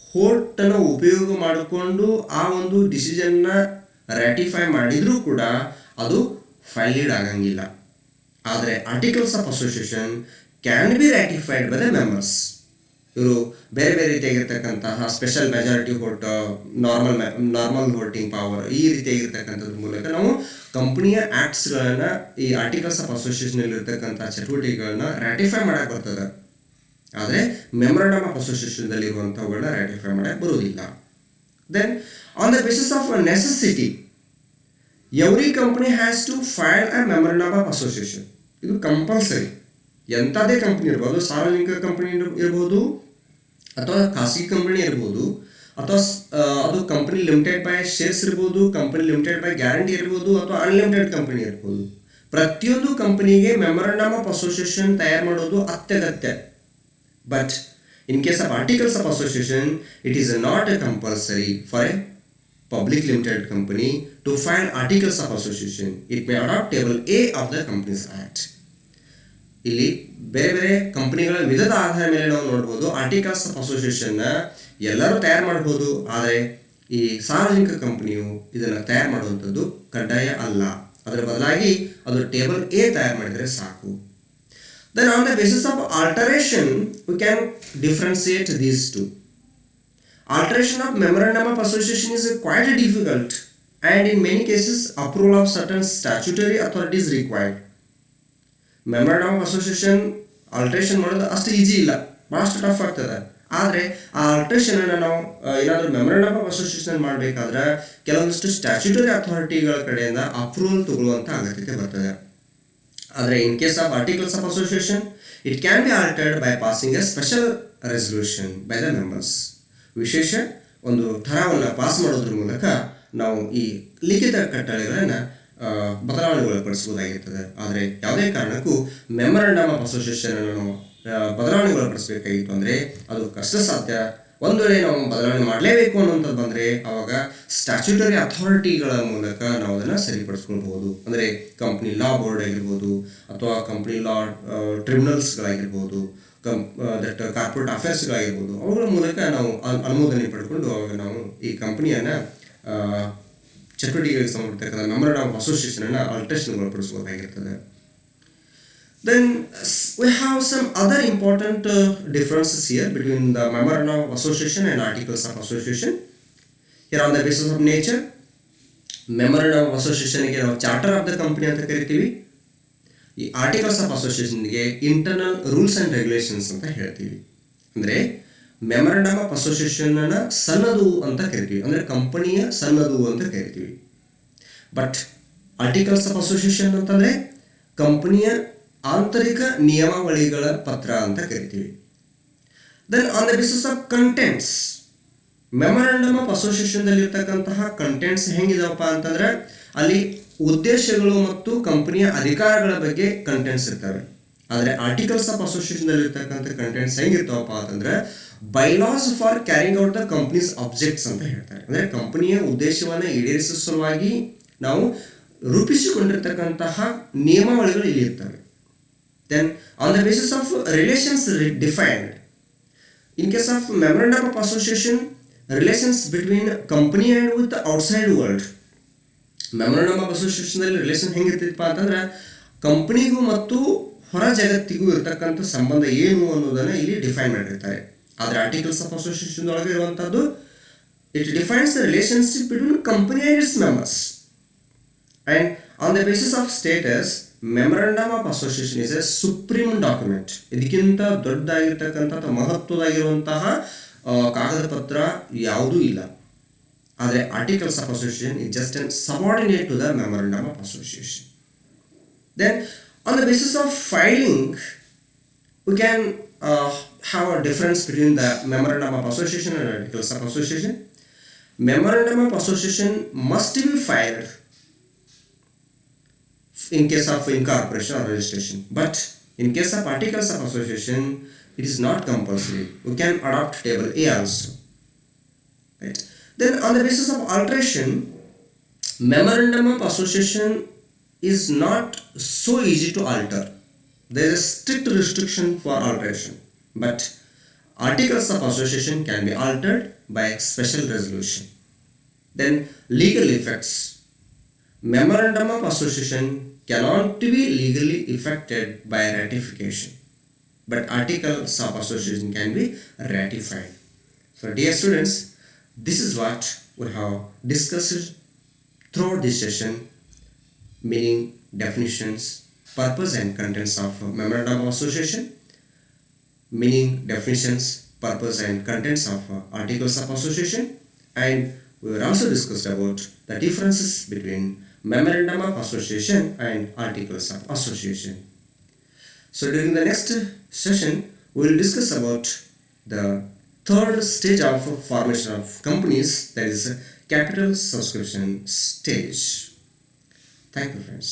ಹೋಟನ್ನು ಉಪಯೋಗ ಮಾಡಿಕೊಂಡು ಆ ಒಂದು ಡಿಸಿಷನ್ನ ರ್ಯಾಟಿಫೈ ಮಾಡಿದರೂ ಕೂಡ ಅದು ವ್ಯಾಲಿಡ್ ಆಗಂಗಿಲ್ಲ. ಆದರೆ articles of association can be ratified by the members. ಇವರು ಬೇರೆ ಬೇರೆ ರೀತಿಯಾಗಿರ್ತಕ್ಕಂತಹ special majority vote, normal voting power, ಈ ರೀತಿಯಾಗಿರ್ತಕ್ಕಂಥದ್ರ ಮೂಲಕ ನಾವು ಕಂಪನಿಯ ಆ್ಯಕ್ಟ್ಸ್ಗಳನ್ನು ಈ ಆರ್ಟಿಕಲ್ಸ್ ಆಫ್ ಅಸೋಸಿಯೇಷನಲ್ಲಿ ಇರ್ತಕ್ಕಂಥ ಚಟುವಟಿಕೆಗಳನ್ನ ರ್ಯಾಟಿಫೈ ಮಾಡಕ್ಕೆ ಬರ್ತದೆ. ಆದರೆ ಮೆಮೊರಂಡಮ್ ಆಫ್ ಅಸೋಸಿಯೇಷನ್ದಲ್ಲಿ ಇರುವಂಥವುಗಳನ್ನ ರ್ಯಾಟಿಫೈ ಮಾಡಕ್ಕೆ ಬರೋದಿಲ್ಲ. Then on the basis of necessity every company has to file a memorandum of association. ಇದು ಕಂಪಲ್ಸರಿ. ಎಂಥದೇ ಕಂಪ್ನಿ ಇರ್ಬೋದು, ಸಾರ್ವಜನಿಕ ಕಂಪನಿ ಇರ್ಬೋದು ಅಥವಾ ಖಾಸಗಿ ಕಂಪನಿ ಇರ್ಬೋದು, ಅಥವಾ ಅದು ಕಂಪನಿ ಲಿಮಿಟೆಡ್ ಬೈ ಶೇರ್ಸ್ ಇರ್ಬೋದು, ಕಂಪನಿ ಲಿಮಿಟೆಡ್ ಬೈ ಗ್ಯಾರಂಟಿ ಇರ್ಬೋದು, ಅಥವಾ ಅನ್ಲಿಮಿಟೆಡ್ ಕಂಪನಿ ಇರ್ಬೋದು. ಪ್ರತಿಯೊಂದು ಕಂಪನಿಗೆ ಮೆಮೊರಂಡಮ್ ಆಫ್ ಅಸೋಸಿಯೇಷನ್ ತಯಾರು ಮಾಡೋದು ಅತ್ಯಗತ್ಯ. But in case of articles of association, it is not compulsory for a public limited company to file articles of association. It may adopt table A of the Companies Act. ಇಲ್ಲಿ ಬೇರೆ ಬೇರೆ ಕಂಪನಿಗಳ ವಿಧದ ಆಧಾರದ ಮೇಲೆ ನಾವು ನೋಡ್ಬೋದು. ಆರ್ಟಿಕಲ್ಸ್ ಆಫ್ ಅಸೋಸಿಯೇಷನ್ನ ಎಲ್ಲರೂ ತಯಾರು ಮಾಡ್ಬೋದು, ಆದರೆ ಈ ಸಾರ್ವಜನಿಕ ಕಂಪನಿಯು ಇದನ್ನು ತಯಾರು ಮಾಡುವಂಥದ್ದು ಕಡ್ಡಾಯ ಅಲ್ಲ. ಅದರ ಬದಲಾಗಿ ಅದು ಟೇಬಲ್ ಎ ತಯಾರು ಮಾಡಿದರೆ ಸಾಕು. Then on the basis of alteration, we can differentiate these two. Alteration of memorandum of association is quite difficult, and in many cases approval of certain statutory authorities required. Memorandum of association alteration ಮಾಡೋದು ಅಷ್ಟು easy ಇಲ್ಲ, ಭಾಳಷ್ಟು tough ಆಗ್ತದೆ. ಆದರೆ ಆ ಆಲ್ಟ್ರೇಷನನ್ನು ನಾವು ಏನಾದರೂ memorandum of association ಮಾಡಬೇಕಾದ್ರೆ ಕೆಲವೊಂದಿಷ್ಟು ಸ್ಟ್ಯಾಚ್ಯುಟರಿ ಅಥಾರಿಟಿಗಳ ಕಡೆಯಿಂದ ಅಪ್ರೂವಲ್ ತಗೊಳ್ಳುವಂಥ ಅಗತ್ಯತೆ ಬರ್ತದೆ. ಆದರೆ ಇನ್ case of articles of association, it can be altered by passing A special resolution by the members. ವಿಶೇಷ ಒಂದು ಠರಾವನ್ನು ಪಾಸ್ ಮಾಡೋದ್ರ ಮೂಲಕ ನಾವು ಈ ಲಿಖಿತ ಕಟ್ಟಳೆಗಳನ್ನು ಬದಲಾವಣೆಗೊಳಪಡಿಸಬಹುದಾಗಿರ್ತದೆ. ಆದರೆ ಯಾವುದೇ ಕಾರಣಕ್ಕೂ ಮೆಮೊರಂಡಮ್ ಆಫ್ ಅಸೋಸಿಯೇಷನ್ ಅನ್ನು ನಾವು ಬದಲಾವಣೆಗೊಳಪಡಿಸಬೇಕಾಗಿತ್ತು ಅಂದರೆ ಅದು ಕಷ್ಟ ಸಾಧ್ಯ. ಒಂದು ವೇಳೆ ನಾವು ಬದಲಾವಣೆ ಮಾಡಲೇಬೇಕು ಅನ್ನೋಂಥದ್ದು ಬಂದರೆ ಆವಾಗ ಸ್ಟ್ಯಾಚ್ಯುಟರಿ ಅಥಾರಿಟಿಗಳ ಮೂಲಕ ನಾವು ಅದನ್ನು ಸರಿಪಡಿಸ್ಕೊಳ್ಬೋದು. ಅಂದರೆ ಕಂಪ್ನಿ ಲಾ ಬೋರ್ಡ್ ಆಗಿರ್ಬೋದು, ಅಥವಾ ಕಂಪ್ನಿ ಲಾ ಟ್ರಿಬ್ಯುನಲ್ಸ್ಗಳಾಗಿರ್ಬೋದು, ದಟ್ ಕಾರ್ಪೊರೇಟ್ ಅಫೇರ್ಸ್ಗಳಾಗಿರ್ಬೋದು, ಅವುಗಳ ಮೂಲಕ ನಾವು ಅನುಮೋದನೆ ಪಡ್ಕೊಂಡು ಅವಾಗ ನಾವು ಈ ಕಂಪ್ನಿಯನ್ನು ಚಟುವಟಿಕೆಗಳಿಗೆ ಸಂಬಂಧಪಟ್ಟಂಥ ಮೆಮೊರಂಡಮ್ ಆಫ್ ಅಸೋಸಿಯೇಷನನ್ನು ಆಲ್ಟ್ರೇಷನ್ಗೊಳಪಡಿಸಬೇಕಾಗಿರ್ತದೆ. Then we have some other important differences here between the memorandum of association and articles of association. Here on the basis of nature, memorandum of association ಗೆ ನಾವು ಚಾರ್ಟರ್ ಆಫ್ ದ ಕಂಪನಿ ಅಂತ ಕರಿತೀವಿ. ಈ articles of ಅಸೋಸಿಯೇಷನ್ಗೆ internal rules and regulations ಅಂತ ಹೇಳ್ತೀವಿ. ಅಂದರೆ memorandum of ಅಸೋಸಿಯೇಷನ್ನ ಸನ್ನದು ಅಂತ ಕರಿತೀವಿ, ಅಂದರೆ ಕಂಪನಿಯ ಸನ್ನದು ಅಂತ ಕರಿತೀವಿ. ಬಟ್ ಆರ್ಟಿಕಲ್ಸ್ ಆಫ್ ಅಸೋಸಿಯೇಷನ್ ಅಂತಂದರೆ ಕಂಪನಿಯ ಆಂತರಿಕ ನಿಯಮಾವಳಿಗಳ ಪತ್ರ ಅಂತ ಕರಿತೀವಿ. Then on the basis of contents, memorandum of ಅಸೋಸಿಯೇಷನ್ದಲ್ಲಿರ್ತಕ್ಕಂತಹ ಕಂಟೆಂಟ್ಸ್ ಹೆಂಗಿದಾವಪ್ಪ ಅಂತಂದ್ರೆ ಅಲ್ಲಿ ಉದ್ದೇಶಗಳು ಮತ್ತು ಕಂಪನಿಯ ಅಧಿಕಾರಗಳ ಬಗ್ಗೆ ಕಂಟೆಂಟ್ಸ್ ಇರ್ತವೆ. ಆದರೆ ಆರ್ಟಿಕಲ್ಸ್ ಆಫ್ ಅಸೋಸಿಯೇಷನ್ದಲ್ಲಿರ್ತಕ್ಕಂಥ ಕಂಟೆಂಟ್ಸ್ ಹೆಂಗಿರ್ತಾವಪ್ಪ ಅಂತಂದ್ರೆ bylaws for carrying out the company's objects ಅಂತ ಹೇಳ್ತಾರೆ. ಅಂದರೆ ಕಂಪನಿಯ ಉದ್ದೇಶವನ್ನು ಈಡೇರಿಸುವ ಸಲುವಾಗಿ ನಾವು ರೂಪಿಸಿಕೊಂಡಿರ್ತಕ್ಕಂತಹ ನಿಯಮಾವಳಿಗಳು ಇಲ್ಲಿ ಇರ್ತವೆ. Then on the basis of relations defined, in case of memorandum of association, relations between company and with the outside world. memorandum of association ನಲ್ಲಿ ರಿಲೇಷನ್ ಹೆಂಗಿರ್ತೈತಪ್ಪ ಅಂತಂದ್ರೆ ಕಂಪನಿಗೂ ಮತ್ತು ಹೊರ ಜಗತ್ತಿಗೂ ಇರತಕ್ಕಂಥ ಸಂಬಂಧ ಏನು ಅನ್ನೋದನ್ನು ಇಲ್ಲಿ ಡಿಫೈನ್ ಮಾಡಿರ್ತಾರೆ. ಆದರೆ ಆರ್ಟಿಕಲ್ಸ್ ಆಫ್ ಅಸೋಸಿಯೇಷನ್ ಒಳಗೆ ಇರುವಂಥದ್ದು it defines the relationship between company and its members. And on the basis of status, memorandum of association is a supreme document. ಇದಕ್ಕಿಂತ ದೊಡ್ಡದಾಗಿರ್ತಕ್ಕಂಥ ಮಹತ್ವದಾಗಿರುವಂತಹ ಕಾಗದ ಪತ್ರ ಯಾವುದೂ ಇಲ್ಲ. ಆದರೆ articles of association is just an subordinate to the memorandum of association. Then on the basis of filing, we can have a difference between the memorandum of association and articles of association. Memorandum of association must be filed in case of incorporation or registration, but in case of articles of association it is not compulsory. We can adopt table A also, right? Then on the basis of alteration, memorandum of association is not so easy to alter. There is a strict restriction for alteration, but articles of association can be altered by special resolution. Then legal effects. Memorandum of association cannot be legally effected by ratification, but articles of association can be ratified. So dear students, this is what we have discussed throughout this session, meaning definitions, purpose and contents of memorandum of association, meaning, definitions, purpose and contents of articles of association, and we will also discussed about the differences between memorandum of association and articles of association. So during the next session we will discuss about the third stage of formation of companies, that is capital subscription stage. Thank you friends.